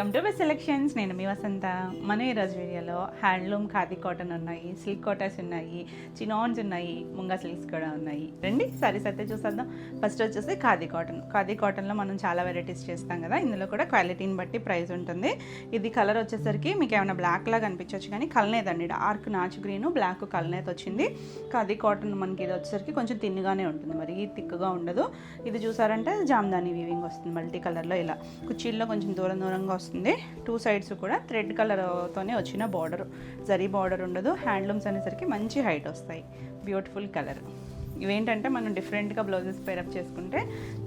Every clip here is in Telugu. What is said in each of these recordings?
Welcome to best selections. నేను మీ వసంత. మన ఈరోజు వీడియోలో హ్యాండ్లూమ్ ఖాదీ కాటన్ ఉన్నాయి, సిల్క్ కాటన్స్ ఉన్నాయి, చినాన్స్ ఉన్నాయి, ముంగా సిల్క్స్ కూడా ఉన్నాయి. రండి సారీస్ అయితే చూసేద్దాం. ఫస్ట్ వచ్చేసి ఖాదీ కాటన్. ఖాదీ కాటన్లో మనం చాలా వెరైటీస్ చేస్తాం కదా, ఇందులో కూడా క్వాలిటీని బట్టి ప్రైస్ ఉంటుంది. ఇది కలర్ వచ్చేసరికి మీకు ఏమైనా బ్లాక్ లాగా అనిపించవచ్చు, కానీ కలనేదండి. డార్క్ నాచు గ్రీన్ బ్లాక్ కలనేది వచ్చింది. ఖాదీ కాటన్ మనకి ఇది వచ్చేసరికి కొంచెం తిన్నుగానే ఉంటుంది, మరి థిక్గా ఉండదు. ఇది చూసారంటే జామ్దాని వీవింగ్ వస్తుంది మల్టీ కలర్లో. ఇలా కుర్చీల్లో కొంచెం దూరంగా వస్తుంది. టూ సైడ్స్ కూడా థ్రెడ్ కలర్తోనే వచ్చిన బార్డర్, జరీ బార్డర్ ఉండదు. హ్యాండ్లూమ్స్ అనేసరికి మంచి హైట్ వస్తాయి. Beautiful colour. ఇవేంటంటే మనం డిఫరెంట్గా బ్లౌజెస్ పేరప్ చేసుకుంటే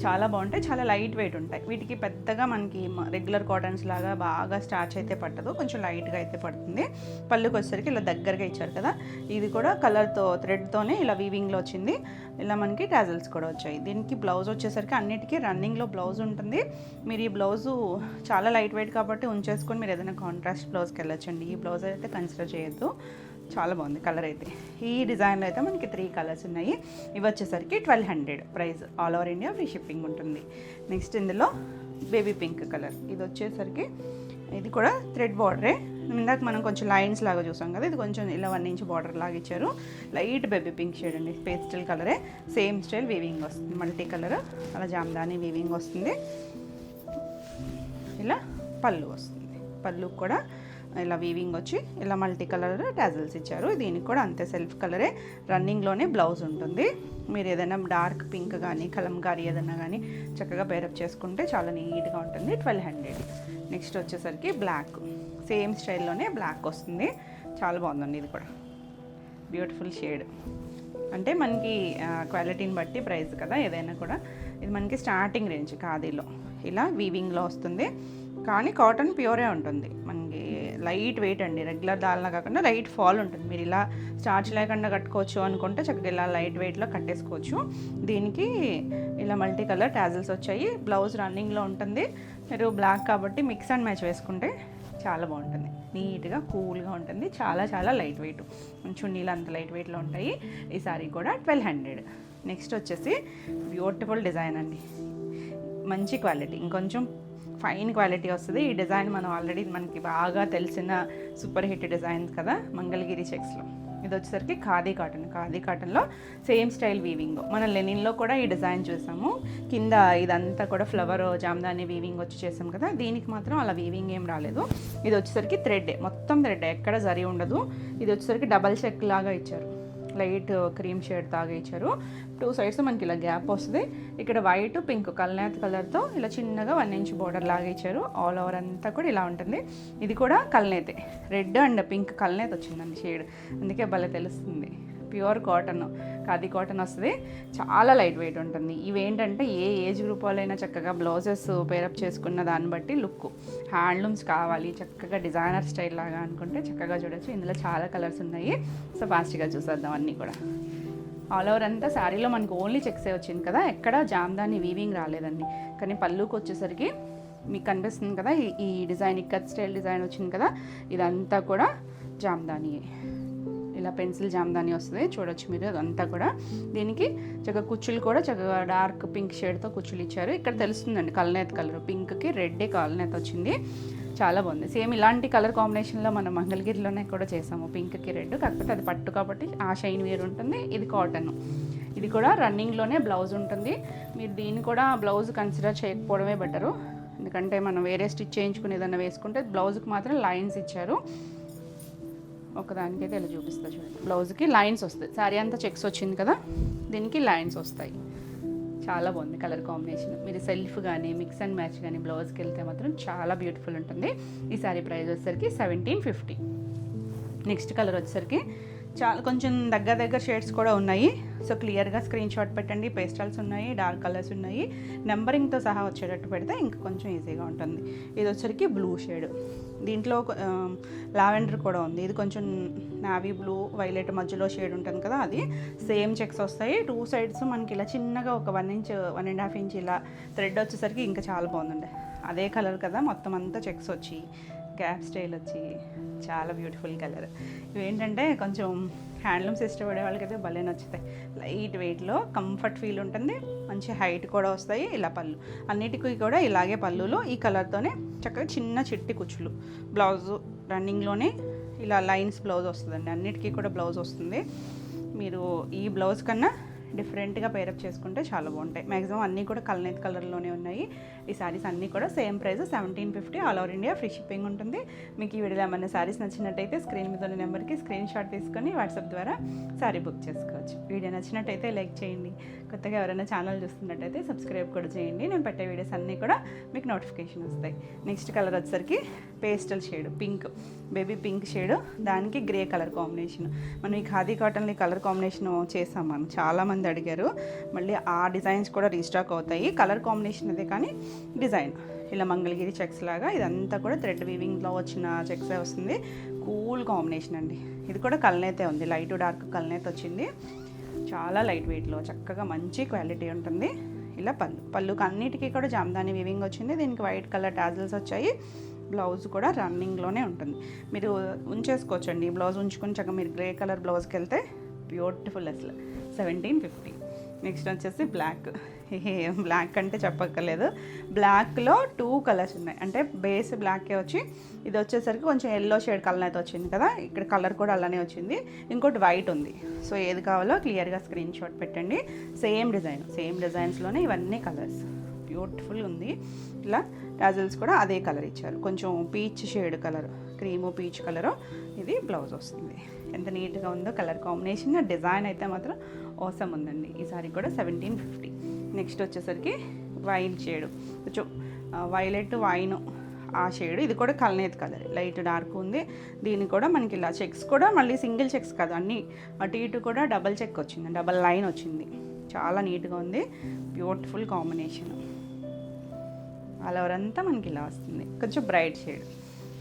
చాలా బాగుంటాయి, చాలా లైట్ వెయిట్ ఉంటాయి. వీటికి పెద్దగా మనకి రెగ్యులర్ కాటన్స్ లాగా బాగా స్టార్చ్ అయితే పట్టదు, కొంచెం లైట్గా అయితే పడుతుంది. పళ్ళుకి వచ్చేసరికి ఇలా దగ్గరగా ఇచ్చారు కదా, ఇది కూడా కలర్తో థ్రెడ్తోనే ఇలా వీవింగ్లో వచ్చింది. ఇలా మనకి టాజల్స్ కూడా వచ్చాయి. దీనికి బ్లౌజ్ వచ్చేసరికి అన్నిటికీ రన్నింగ్లో బ్లౌజ్ ఉంటుంది. మీరు ఈ బ్లౌజు చాలా లైట్ వెయిట్ కాబట్టి ఉంచేసుకొని మీరు ఏదైనా కాంట్రాస్ట్ బ్లౌజ్కి వెళ్ళొచ్చండి. ఈ బ్లౌజ్ అయితే కన్సిడర్ చేయొద్దు. చాలా బాగుంది కలర్ అయితే. ఈ డిజైన్లో అయితే మనకి 3 కలర్స్ ఉన్నాయి. ఇవి వచ్చేసరికి 1200 price. All over India free shipping ఉంటుంది. నెక్స్ట్ ఇందులో బేబీ పింక్ కలర్. ఇది వచ్చేసరికి ఇది కూడా థ్రెడ్ బార్డరే. ఇందాక మనం కొంచెం లైన్స్ లాగా చూసాం కదా, ఇది కొంచెం ఇలా 1 ఇంచ్ బార్డర్ లాగా ఇచ్చారు. లైట్ బేబీ పింక్ షేడ్ అండి, పేస్టల్ కలరే. సేమ్ స్టైల్ వీవింగ్ వస్తుంది, మల్టీ కలర్. అలా జామ్దాని వీవింగ్ వస్తుంది. ఇలా పళ్ళు వస్తుంది, పళ్ళు కూడా ఇలా వీవింగ్ వచ్చి ఇలా మల్టీ కలర్ టాజల్స్ ఇచ్చారు. దీనికి కూడా అంతే సెల్ఫ్ కలరే. రన్నింగ్లోనే బ్లౌజ్ ఉంటుంది. మీరు ఏదైనా డార్క్ పింక్ కానీ కలంకారీ ఏదైనా కానీ చక్కగా పేరప్ చేసుకుంటే చాలా నీట్గా ఉంటుంది. 1200. నెక్స్ట్ వచ్చేసరికి బ్లాక్. సేమ్ స్టైల్లోనే బ్లాక్ వస్తుంది. చాలా బాగుందండి ఇది కూడా. Beautiful shade. అంటే మనకి క్వాలిటీని బట్టి ప్రైస్ కదా ఏదైనా కూడా. ఇది మనకి స్టార్టింగ్ రేంజ్ ఖాదీలో ఇలా వీవింగ్లో వస్తుంది, కానీ కాటన్ ప్యూరే ఉంటుంది. మనకి లైట్ వెయిట్ అండి, రెగ్యులర్ దాల్లా కాకుండా లైట్ ఫాల్ ఉంటుంది. మీరు ఇలా స్టార్చ్ లేకుండా కట్టుకోవచ్చు అనుకుంటే చక్కగా ఇలా లైట్ వెయిట్లో కట్టేసుకోవచ్చు. దీనికి ఇలా మల్టీ కలర్ టాజల్స్ వచ్చాయి. బ్లౌజ్ రన్నింగ్లో ఉంటుంది. మీరు బ్లాక్ కాబట్టి మిక్స్ అండ్ మ్యాచ్ వేసుకుంటే చాలా బాగుంటుంది. నీట్గా కూల్గా ఉంటుంది. చాలా చాలా లైట్ వెయిట్. చున్నీలు అంత లైట్ వెయిట్లో ఉంటాయి. ఈ సారీ కూడా 1200. నెక్స్ట్ వచ్చేసి బ్యూటిఫుల్ డిజైన్ అండి, మంచి క్వాలిటీ, ఇంకొంచెం ఫైన్ క్వాలిటీ వస్తుంది. ఈ డిజైన్ మనం ఆల్రెడీ మనకి బాగా తెలిసిన సూపర్ హిట్ డిజైన్స్ కదా, మంగళగిరి చెక్స్లో. ఇది వచ్చేసరికి ఖాదీ కాటన్. ఖాదీ కాటన్లో సేమ్ స్టైల్ వీవింగ్. మన లెనిన్లో కూడా ఈ డిజైన్ చూసాము. కింద ఇదంతా కూడా ఫ్లవర్ జామ్దాని వీవింగ్ వచ్చి చేసాం కదా, దీనికి మాత్రం అలా వీవింగ్ ఏం రాలేదు. ఇది వచ్చేసరికి థ్రెడ్, మొత్తం థ్రెడ్, ఎక్కడ జరీ ఉండదు. ఇది వచ్చేసరికి డబల్ చెక్ లాగా ఇచ్చారు, లైట్ క్రీమ్ షేడ్ తాగా ఇచ్చారు. 2 సైడ్స్ మనకి ఇలా గ్యాప్ వస్తుంది. ఇక్కడ వైట్ పింక్ కల్నేత్ కలర్తో ఇలా చిన్నగా 1 ఇంచ్ బోర్డర్ లాగా ఇచ్చారు. ఆల్ ఓవర్ అంతా కూడా ఇలా ఉంటుంది. ఇది కూడా కల్నేతే, రెడ్ అండ్ పింక్ కల్నేత్ వచ్చిందండి షేడ్, అందుకే భలే తెలుస్తుంది. ప్యూర్ కాటన్, ఖాదీ కాటన్ వస్తుంది. చాలా లైట్ వెయిట్ ఉంటుంది. ఇవేంటంటే ఏ ఏజ్ గ్రూప్ వాళ్ళైనా చక్కగా బ్లౌజెస్ పేరప్ చేసుకున్న దాన్ని బట్టి లుక్. హ్యాండ్లూమ్స్ కావాలి చక్కగా డిజైనర్ స్టైల్ లాగా అనుకుంటే చక్కగా చూడొచ్చు. ఇందులో చాలా కలర్స్ ఉన్నాయి. సో ఫాస్ట్గా చూసేద్దాం అన్నీ కూడా. ఆల్ ఓవర్ అంతా శారీలో మనకు ఓన్లీ చెక్సే వచ్చింది కదా, ఎక్కడ జామ్దాని వీవింగ్ రాలేదండి. కానీ పళ్ళుకి వచ్చేసరికి మీకు కనిపిస్తుంది కదా, ఈ డిజైన్ ఇక్కత్ స్టైల్ డిజైన్ వచ్చింది కదా, ఇదంతా కూడా జామ్దాని. ఇలా పెన్సిల్ జామ్దాని వస్తుంది, చూడొచ్చు మీరు. అదంతా కూడా దీనికి చక్కగా కుచ్చులు కూడా చక్కగా డార్క్ పింక్ షేడ్తో కుచ్చులు ఇచ్చారు. ఇక్కడ తెలుస్తుందండి కల్నేత్ కలర్, పింక్కి రెడ్ కల్నేత్ వచ్చింది. చాలా బాగుంది. సేమ్ ఇలాంటి కలర్ కాంబినేషన్లో మనం మంగళగిరిలోనే కూడా చేసాము, పింక్కి రెడ్. కాకపోతే అది పట్టు కాబట్టి ఆ షైన్ వేరు ఉంటుంది. ఇది కాటన్. ఇది కూడా రన్నింగ్లోనే బ్లౌజ్ ఉంటుంది. మీరు దీన్ని కూడా బ్లౌజ్ కన్సిడర్ చేయకపోవడమే బెటరు, ఎందుకంటే మనం వేరే స్టిచ్ చేయించుకుని ఏదైనా వేసుకుంటే బ్లౌజ్కి మాత్రం లైన్స్ ఇచ్చారు. ఒకదానికైతే ఇలా చూపిస్తా చూడండి. బ్లౌజ్కి లైన్స్ వస్తాయి. శారీ అంతా చెక్స్ వచ్చింది కదా, దీనికి లైన్స్ వస్తాయి. చాలా బాగుంది కలర్ కాంబినేషన్. మీరు సెల్ఫ్ కానీ మిక్స్ అండ్ మ్యాచ్ కానీ బ్లౌజ్కి వెళ్తే మాత్రం చాలా బ్యూటిఫుల్ ఉంటుంది. ఈ శారీ ప్రైస్ వచ్చేసరికి 1750. నెక్స్ట్ కలర్ వచ్చేసరికి చాలా కొంచెం దగ్గర షేడ్స్ కూడా ఉన్నాయి. సో క్లియర్గా స్క్రీన్ షాట్ పెట్టండి. పేస్టల్స్ ఉన్నాయి, డార్క్ కలర్స్ ఉన్నాయి. నెంబరింగ్తో సహా వచ్చేటట్టు పెడితే ఇంకా కొంచెం ఈజీగా ఉంటుంది. ఇది వచ్చేసరికి బ్లూ షేడ్, దీంట్లో లావెండర్ కూడా ఉంది. ఇది కొంచెం నావీ బ్లూ వైలెట్ మధ్యలో షేడ్ ఉంటుంది కదా, అది. సేమ్ చెక్స్ వస్తాయి. 2 సైడ్స్ మనకి ఇలా చిన్నగా ఒక 1 ఇంచ్ 1.5 ఇంచ్ ఇలా థ్రెడ్ వచ్చేసరికి ఇంకా చాలా బాగుందండి. అదే కలర్ కదా, మొత్తం అంతా చెక్స్ వచ్చి గ్యాప్ స్టైల్ వచ్చి చాలా బ్యూటిఫుల్ కలర్. ఇవేంటంటే కొంచెం హ్యాండ్లూమ్స్ ఇష్టపడే వాళ్ళకైతే భలే నచ్చుతాయి. లైట్ వెయిట్లో కంఫర్ట్ ఫీల్ ఉంటుంది, మంచి హైట్ కూడా వస్తాయి. ఇలా పళ్ళు అన్నిటికీ కూడా ఇలాగే పళ్ళులో ఈ కలర్తోనే చక్కగా చిన్న చిట్టి కుచ్చులు. బ్లౌజు రన్నింగ్లోనే ఇలా లైన్స్ బ్లౌజ్ వస్తుందండి, అన్నిటికీ కూడా బ్లౌజ్ వస్తుంది. మీరు ఈ బ్లౌజ్ కన్నా డిఫరెంట్గా పేరప్ చేసుకుంటే చాలా బాగుంటాయి. మ్యాక్సిమం అన్నీ కూడా కల్నేత్ కలర్లోనే ఉన్నాయి. ఈ శారీస్ అన్నీ కూడా same price 1750, all over India free shipping ఉంటుంది. మీకు ఈ వీడియోలో ఏమైనా శారీస్ నచ్చినట్టయితే స్క్రీన్ మీద ఉన్న నెంబర్కి స్క్రీన్ షాట్ తీసుకొని వాట్సాప్ ద్వారా శారీ బుక్ చేసుకోవచ్చు. వీడియో నచ్చినట్టయితే లైక్ చేయండి. కొత్తగా ఎవరైనా ఛానల్ చూస్తున్నట్టయితే సబ్స్క్రైబ్ కూడా చేయండి. నేను పెట్టే వీడియోస్ అన్నీ కూడా మీకు నోటిఫికేషన్ వస్తాయి. నెక్స్ట్ కలర్ వచ్చేసరికి pastel shade, pink, baby pink shade, దానికి గ్రే కలర్ కాంబినేషన్. మనం ఈ ఖాదీ కాటన్లో కలర్ కాంబినేషన్ చేసాం, మనం చాలామంది అడిగారు. మళ్ళీ ఆ డిజైన్స్ కూడా రీస్టాక్ అవుతాయి. కలర్ కాంబినేషన్ అదే కానీ డిజైన్ ఇలా మంగళగిరి చెక్స్ లాగా, ఇదంతా కూడా థ్రెడ్ వీవింగ్లో వచ్చిన చెక్సే వస్తుంది. కూల్ కాంబినేషన్ అండి. ఇది కూడా కల్నేతే ఉంది, లైట్ డార్క్ కల్నేత వచ్చింది. చాలా లైట్ వెయిట్లో చక్కగా మంచి క్వాలిటీ ఉంటుంది. ఇలా పళ్ళుకి అన్నిటికీ కూడా జామ్దాని వీవింగ్ వచ్చింది. దీనికి వైట్ కలర్ టాజిల్స్ వచ్చాయి. బ్లౌజ్ కూడా రన్నింగ్లోనే ఉంటుంది. మీరు ఉంచేసుకోవచ్చండి, ఈ బ్లౌజ్ ఉంచుకొని చక్కగా మీరు గ్రే కలర్ బ్లౌజ్కి వెళ్తే బ్యూటిఫుల్ అసలు. 1750. నెక్స్ట్ వచ్చేసి బ్లాక్. బ్లాక్ అంటే చెప్పక్కర్లేదు. బ్లాక్లో 2 కలర్స్ ఉన్నాయి, అంటే బేస్ బ్లాకే వచ్చి ఇది వచ్చేసరికి కొంచెం ఎల్లో షేడ్ కలర్ అయితే వచ్చింది కదా, ఇక్కడ కలర్ కూడా అలానే వచ్చింది. ఇంకోటి వైట్ ఉంది. సో ఏది కావాలో క్లియర్గా స్క్రీన్ షాట్ పెట్టండి. సేమ్ డిజైన్స్లోనే ఇవన్నీ కలర్స్. బ్యూటిఫుల్ ఉంది. ఇలా టాజిల్స్ కూడా అదే కలర్ ఇచ్చారు, కొంచెం peach shade colour, cream peach colour. ఇది బ్లౌజ్ వస్తుంది. ఎంత నీట్గా ఉందో కలర్ కాంబినేషన్. డిజైన్ అయితే మాత్రం అవసరం ఉందండి. ఈ సారీ కూడా 1750. నెక్స్ట్ వచ్చేసరికి వైన్ షేడు, కొంచెం వైలెట్ వైన్ ఆ షేడ్. ఇది కూడా కల్నేత్ కలర్, లైట్ డార్క్ ఉంది. దీనికి కూడా మనకి ఇలా చెక్స్ కూడా మళ్ళీ సింగిల్ చెక్స్ కాదు, అన్నీ అటు ఇటు కూడా డబల్ చెక్ వచ్చింది, డబల్ లైన్ వచ్చింది. చాలా నీట్గా ఉంది. Beautiful combination. ఆల్ ఓవర్ అంతా మనకి ఇలా వస్తుంది. కొంచెం బ్రైట్ షేడ్,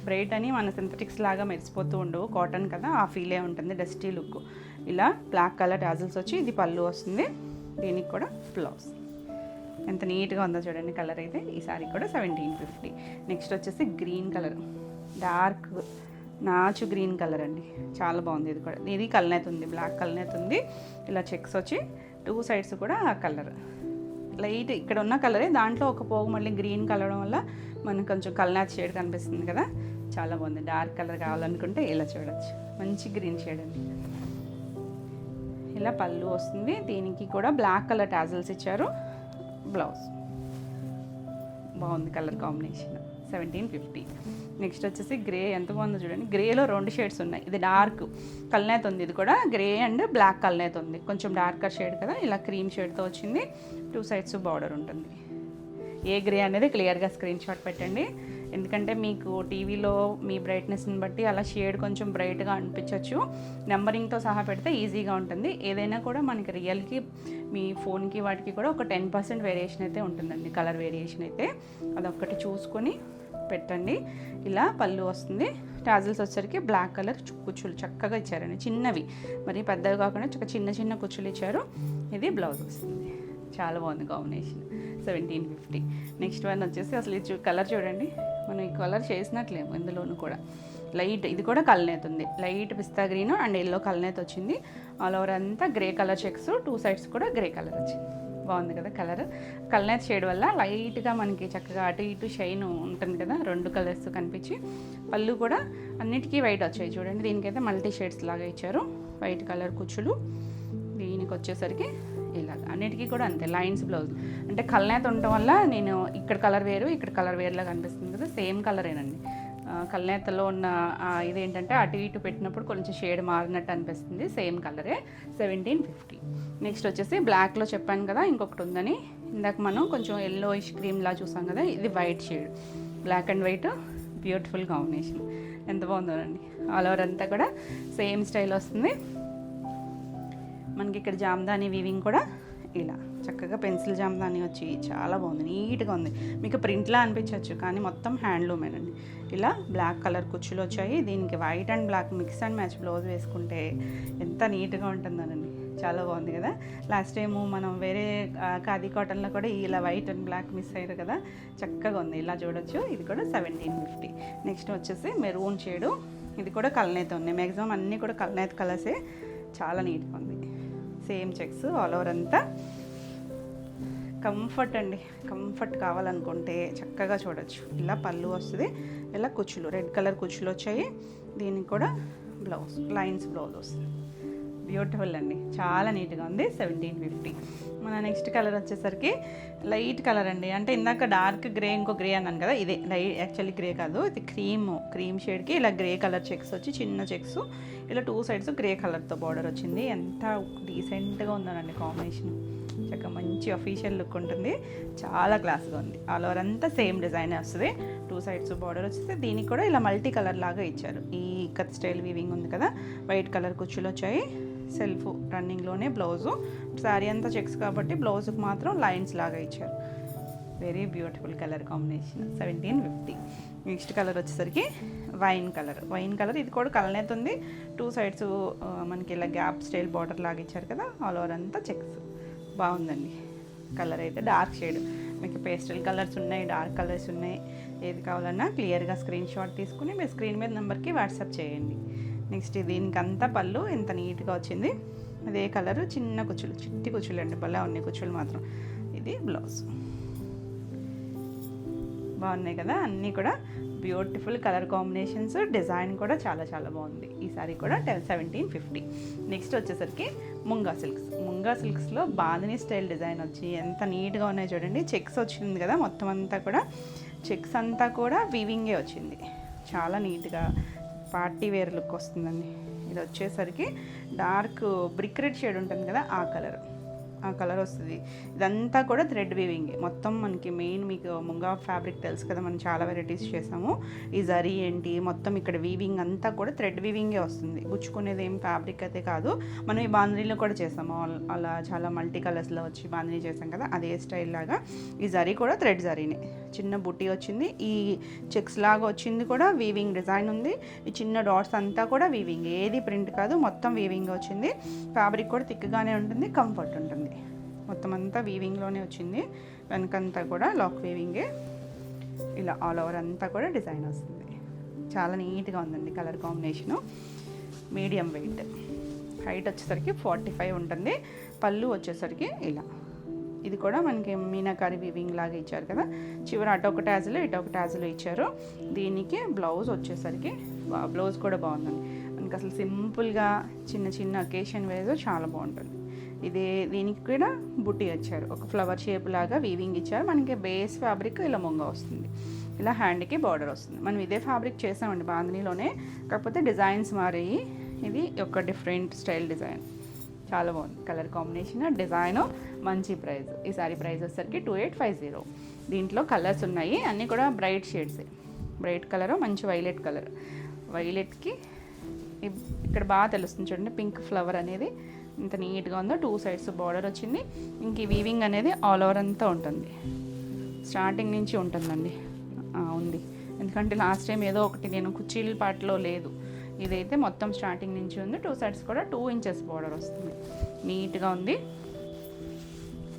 బ్రైట్ అని మన సింథటిక్స్ లాగా మెరిసిపోతూ ఉండవు, కాటన్ కదా ఆ ఫీలే ఉంటుంది, డస్టీ లుక్. ఇలా బ్లాక్ కలర్ టాజిల్స్ వచ్చి ఇది పళ్ళు వస్తుంది. దీనికి కూడా బ్లౌజ్. ఎంత నీట్గా ఉందో చూడండి కలర్ అయితే. ఈ సారీ కూడా 1750. నెక్స్ట్ వచ్చేసి గ్రీన్ కలర్, డార్క్ నాచు గ్రీన్ కలర్ అండి, చాలా బాగుంది. ఇది కూడా ఇది కల్నేత్ ఉంది, బ్లాక్ కల్నేత్ ఉంది. ఇలా చెక్స్ వచ్చి 2 సైడ్స్ కూడా ఆ కలర్ లైట్ ఇక్కడ ఉన్న కలరే, దాంట్లో ఒక పోగు మళ్ళీ గ్రీన్ కలర్ వల్ల మనకు కొంచెం కల్నేత్ షేడ్ కనిపిస్తుంది కదా, చాలా బాగుంది. డార్క్ కలర్ కావాలనుకుంటే ఇలా చూడొచ్చు, మంచి గ్రీన్ షేడ్ అండి. ఇలా పళ్ళు వస్తుంది. దీనికి కూడా బ్లాక్ కలర్ టాజిల్స్ ఇచ్చారు. బ్లౌజ్ బాగుంది, కలర్ కాంబినేషన్. 1750. నెక్స్ట్ వచ్చేసి గ్రే, ఎంత బాగుందో చూడండి. గ్రేలో 2 షేడ్స్ ఉన్నాయి. ఇది డార్క్ కల్నేత్ ఉంది, ఇది కూడా గ్రే అండ్ బ్లాక్ కల్నేత్ ఉంది. కొంచెం డార్కర్ షేడ్ కదా, ఇలా క్రీమ్ షేడ్తో వచ్చింది. 2 సైడ్స్ బార్డర్ ఉంటుంది. ఏ గ్రే అనేది క్లియర్గా స్క్రీన్ షాట్ పెట్టండి, ఎందుకంటే మీకు టీవీలో మీ బ్రైట్నెస్ని బట్టి అలా షేడ్ కొంచెం బ్రైట్గా అనిపించవచ్చు. నెంబరింగ్తో సహా పెడితే ఈజీగా ఉంటుంది. ఏదైనా కూడా మనకి రియల్కి మీ ఫోన్కి వాటికి కూడా ఒక 10% వేరియేషన్ అయితే ఉంటుందండి, కలర్ వేరియేషన్ అయితే. అదొక్కటి చూసుకొని పెట్టండి. ఇలా పళ్ళు వస్తుంది. టాజిల్స్ వచ్చేసరికి బ్లాక్ కలర్ కుచ్చులు చక్కగా ఇచ్చారండి, చిన్నవి, మరి పెద్దవి కాకుండా చిన్న చిన్న కుచ్చులు ఇచ్చారు. ఇది బ్లౌజ్ వస్తుంది. చాలా బాగుంది కాంబినేషన్. 1750. నెక్స్ట్ వన్ వచ్చేసి అసలు ఇది కలర్ చూడండి, మనం ఈ కలర్ చేసినట్లేము ఇందులోనూ కూడా. లైట్, ఇది కూడా కల్నేత్ ఉంది, light pista green and yellow కల్నేత్ వచ్చింది. ఆల్ ఓవర్ అంతా గ్రే కలర్ చెక్స్, 2 సైడ్స్ కూడా గ్రే కలర్ వచ్చింది. బాగుంది కదా కలర్. కల్నేత్ షేడ్ వల్ల లైట్గా మనకి చక్కగా అటు ఇటు షైన్ ఉంటుంది కదా, 2 కలర్స్ కనిపించి. పళ్ళు కూడా అన్నిటికీ వైట్ వచ్చాయి చూడండి. దీనికైతే మల్టీ షేడ్స్ లాగా ఇచ్చారు, వైట్ కలర్ కుచ్చులు. దీనికి వచ్చేసరికి ఇలాగ అన్నిటికీ కూడా అంతే లైన్స్ బ్లౌజ్. అంటే కల్నేత్ ఉండటం వల్ల నేను ఇక్కడ కలర్ వేరు ఇక్కడ కలర్ వేరులా కనిపిస్తుంది కదా, సేమ్ కలరేనండి. కల్నేతలో ఉన్న ఇదేంటంటే అటు ఇటు పెట్టినప్పుడు కొంచెం షేడ్ మారినట్టు అనిపిస్తుంది, సేమ్ కలరే. 1750. నెక్స్ట్ వచ్చేసి బ్లాక్లో చెప్పాను కదా ఇంకొకటి ఉందని, ఇందాక మనం కొంచెం ఎల్లోయిష్ క్రీమ్లా చూసాం కదా, ఇది white shade, black and white. Beautiful combination, ఎంత బాగుందోనండి. ఆల్ ఓవర్ అంతా కూడా సేమ్ స్టైల్ వస్తుంది. మనకి ఇక్కడ జామ్దాని వీవింగ్ కూడా ఇలా చక్కగా పెన్సిల్ జామ్దాని వచ్చి చాలా బాగుంది, నీట్గా ఉంది. మీకు ప్రింట్లా అనిపించవచ్చు కానీ మొత్తం హ్యాండ్లూమేనండి. ఇలా బ్లాక్ కలర్ కుచ్చులు వచ్చాయి. దీనికి white and black mix and match blouse వేసుకుంటే ఎంత నీట్గా ఉంటుందోనండి, చాలా బాగుంది కదా. లాస్ట్ టైము మనం వేరే ఖాదీ కాటన్లో కూడా ఇలా వైట్ అండ్ బ్లాక్ మిస్ అయ్యారు కదా, చక్కగా ఉంది. ఇలా చూడొచ్చు. ఇది కూడా 1750. నెక్స్ట్ వచ్చేసి మెరూన్ షేడు, ఇది కూడా కల్నేత్ ఉన్నాయి. మ్యాక్సిమం అన్నీ కూడా కల్నేత్ కలర్సే. చాలా నీట్గా ఉంది. సేమ్ చెక్స్ ఆల్ ఓవర్ అంతా. కంఫర్ట్ అండి, కంఫర్ట్ కావాలనుకుంటే చక్కగా చూడొచ్చు. ఇలా పళ్ళు వస్తుంది, ఇలా కుచ్చులు రెడ్ కలర్ కుచ్చులు వచ్చాయి. దీనికి కూడా బ్లౌజ్ లైన్స్ బ్లౌజ్ వస్తుంది. బ్యూటిఫుల్ అండి, చాలా నీట్గా ఉంది. 1750. మన నెక్స్ట్ కలర్ వచ్చేసరికి లైట్ కలర్ అండి. అంటే ఇందాక డార్క్ గ్రే ఇంకో గ్రే అన్నాను కదా, ఇదే యాక్చువల్లీ గ్రే కాదు, ఇది క్రీమ్ షేడ్కి ఇలా గ్రే కలర్ చెక్స్ వచ్చి చిన్న చెక్స్ ఇలా 2 సైడ్స్ గ్రే కలర్తో బార్డర్ వచ్చింది. ఎంత డీసెంట్గా ఉందనండి కాంబినేషన్. చక్కగా మంచి అఫీషియల్ లుక్ ఉంటుంది, చాలా క్లాస్గా ఉంది. ఆల్ ఓవర్ అంతా సేమ్ డిజైన్ వస్తుంది, 2 సైడ్స్ బార్డర్ వచ్చేసి. దీనికి కూడా ఇలా మల్టీ కలర్ లాగా ఇచ్చారు. ఈ కట్ స్టైల్ వీవింగ్ ఉంది కదా, వైట్ కలర్ కుచ్చులు వచ్చాయి. సెల్ఫ్ రన్నింగ్లోనే బ్లౌజు, శారీ అంతా చెక్స్ కాబట్టి బ్లౌజ్కి మాత్రం లైన్స్ లాగా ఇచ్చారు. Very beautiful colour combination. 1750. Next colour వచ్చేసరికి వైన్ కలర్. ఇది కూడా కలనేత ఉంది, 2 సైడ్స్ మనకి ఇలా గ్యాప్ స్టైల్ బార్డర్ లాగా ఇచ్చారు కదా, ఆల్ ఓవర్ అంతా చెక్స్. బాగుందండి కలర్ అయితే. డార్క్ షేడ్, మీకు పేస్టల్ కలర్స్ ఉన్నాయి, డార్క్ కలర్స్ ఉన్నాయి. ఏది కావాలన్నా క్లియర్గా స్క్రీన్ షాట్ తీసుకుని మీ స్క్రీన్ మీద నెంబర్కి వాట్సాప్ చేయండి. నెక్స్ట్ దీనికంతా పళ్ళు ఎంత నీట్గా వచ్చింది. అదే కలరు, చిన్న కుచ్చులు, చిట్టి కుచ్చులు అండి, భలే ఉన్నాయి కుచ్చులు మాత్రం. ఇది బ్లౌజ్. బాగున్నాయి కదా అన్నీ కూడా బ్యూటిఫుల్ కలర్ కాంబినేషన్స్. డిజైన్ కూడా చాలా చాలా బాగుంది. ఈ సారీ కూడా 1750. నెక్స్ట్ వచ్చేసరికి ముంగా సిల్క్స్లో బాందిని స్టైల్ డిజైన్ వచ్చి ఎంత నీట్గా ఉన్నాయి చూడండి. చెక్స్ వచ్చింది కదా మొత్తం అంతా కూడా, చెక్స్ అంతా కూడా వీవింగే వచ్చింది. చాలా నీట్గా పార్టీ వేర్ లుక్ వస్తుందండి. ఇది వచ్చేసరికి డార్క్ బ్రిక్ రెడ్ షేడ్ ఉంటుంది కదా, ఆ కలర్ వస్తుంది. ఇదంతా కూడా థ్రెడ్ వీవింగ్ మొత్తం. మనకి మెయిన్ మీకు ముంగా ఫ్యాబ్రిక్ తెలుసు కదా, మనం చాలా వెరైటీస్ చేసాము. ఈ జరీ ఏంటి మొత్తం ఇక్కడ వీవింగ్ అంతా కూడా థ్రెడ్ వీవింగే వస్తుంది. గుచ్చుకునేది ఏం ఫ్యాబ్రిక్ అయితే కాదు. మనం ఈ బాందినీలో కూడా చేసాము, అలా చాలా మల్టీ కలర్స్లో వచ్చి బాందినీ చేసాం కదా, అదే స్టైల్ లాగా. ఈ జరీ కూడా థ్రెడ్ జరీనే, చిన్న బుట్టి వచ్చింది. ఈ చెక్స్ లాగా వచ్చింది కూడా వీవింగ్ డిజైన్ ఉంది. ఈ చిన్న డాట్స్ అంతా కూడా వీవింగ్, ఏది ప్రింట్ కాదు, మొత్తం వీవింగ్ వచ్చింది. ఫ్యాబ్రిక్ కూడా థిక్గానే ఉంటుంది, కంఫర్ట్ ఉంటుంది. మొత్తం అంతా వీవింగ్లోనే వచ్చింది. వెనకంతా కూడా లాక్ వీవింగే. ఇలా ఆల్ ఓవర్ అంతా కూడా డిజైన్ వస్తుంది. చాలా నీట్గా ఉందండి colour combination. Medium wait, height వచ్చేసరికి 45 ఉంటుంది. పళ్ళు వచ్చేసరికి ఇలా. ఇది కూడా మనకి మీనాకారి వీవింగ్ లాగా ఇచ్చారు కదా, చివరి అటొక ట్యాజులు ఇటొక ట్యాజులు ఇచ్చారు. దీనికి బ్లౌజ్ వచ్చేసరికి బ్లౌజ్ కూడా బాగుందండి. మనకి అసలు సింపుల్గా చిన్న చిన్న అకేషన్ వేస్ చాలా బాగుంటుంది. దీనికి కూడా బుట్టి వచ్చారు, ఒక ఫ్లవర్ షేప్ లాగా వీవింగ్ ఇచ్చారు. మనకి బేస్ ఫ్యాబ్రిక్ ఇలా ముంగ వస్తుంది, ఇలా హ్యాండ్కి బార్డర్ వస్తుంది. మనం ఇదే ఫ్యాబ్రిక్ చేసామండి బాందినీలోనే, కాకపోతే డిజైన్స్ మారాయి. ఇది ఒక డిఫరెంట్ స్టైల్ డిజైన్, చాలా బాగుంది కలర్ కాంబినేషన్, డిజైన్. మంచి ప్రైస్. ఈ సారీ ప్రైస్ వచ్చేసరికి 2850. దీంట్లో కలర్స్ ఉన్నాయి, అన్నీ కూడా బ్రైట్ షేడ్స్. బ్రైట్ కలరు, మంచి వైలెట్ కలర్. వైలెట్కి ఇక్కడ బాగా తెలుస్తుంది చూడండి, పింక్ ఫ్లవర్ అనేది ఇంత నీట్గా ఉందో. 2 సైడ్స్ బార్డర్ వచ్చింది. ఇంక ఈ వీవింగ్ అనేది ఆల్ ఓవర్ అంతా ఉంటుంది, స్టార్టింగ్ నుంచి ఉంటుందండి. ఉంది, ఎందుకంటే లాస్ట్ టైం ఏదో ఒకటి నేను కుర్చీల పాటలో లేదు, ఇదైతే మొత్తం స్టార్టింగ్ నుంచి ఉంది. 2 సైడ్స్ కూడా 2 ఇంచెస్ బార్డర్ వస్తుంది. నీట్గా ఉంది.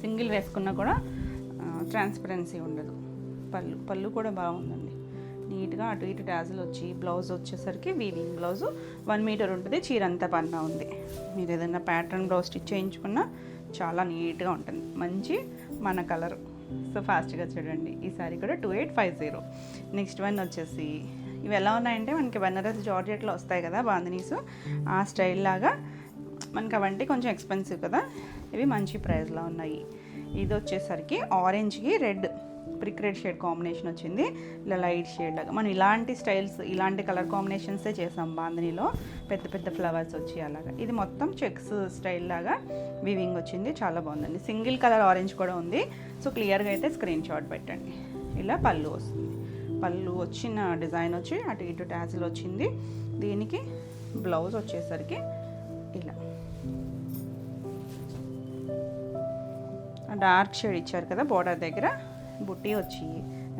సింగిల్ వేసుకున్నా కూడా ట్రాన్స్పరెన్సీ ఉండదు. పళ్ళు కూడా బాగుందండి, నీట్గా అటు ఇటు ట్యాజులు వచ్చి. బ్లౌజ్ వచ్చేసరికి వీవింగ్ బ్లౌజు, 1 మీటర్ ఉంటుంది. చీర అంతా పన్నా ఉంది. మీరు ఏదైనా ప్యాటర్న్ బ్లౌజ్ స్టిచ్ చేయించుకున్నా చాలా నీట్గా ఉంటుంది. మంచి మన కలర్. సో ఫాస్ట్గా చూడండి. ఈ సారీ కూడా 2850. నెక్స్ట్ వన్ వచ్చేసి ఇవి ఎలా ఉన్నాయంటే మనకి బెనారస్ జార్జెట్లో వస్తాయి కదా బాందినీస్, ఆ స్టైల్ లాగా. మనకి అవంటే కొంచెం ఎక్స్పెన్సివ్ కదా, ఇవి మంచి ప్రైస్లో ఉన్నాయి. ఇది వచ్చేసరికి ఆరెంజ్కి red, brick red shade combination వచ్చింది. ఇలా లైట్ షేడ్ లాగా మనం ఇలాంటి స్టైల్స్, ఇలాంటి కలర్ కాంబినేషన్సే చేసాం బాందినీలో, పెద్ద పెద్ద ఫ్లవర్స్ వచ్చి అలాగా. ఇది మొత్తం చెక్స్ స్టైల్ లాగా వీవింగ్ వచ్చింది, చాలా బాగుందండి. సింగిల్ కలర్ ఆరెంజ్ కూడా ఉంది. సో క్లియర్గా అయితే స్క్రీన్ షాట్ పెట్టండి. ఇలా పళ్ళు వస్తుంది. పళ్ళు వచ్చిన డిజైన్ వచ్చి అటు ఇటు ట్యాజిల్ వచ్చింది. దీనికి బ్లౌజ్ వచ్చేసరికి ఇలా డార్క్ షేడ్ ఇచ్చారు కదా బోర్డర్ దగ్గర, బుట్టి వచ్చి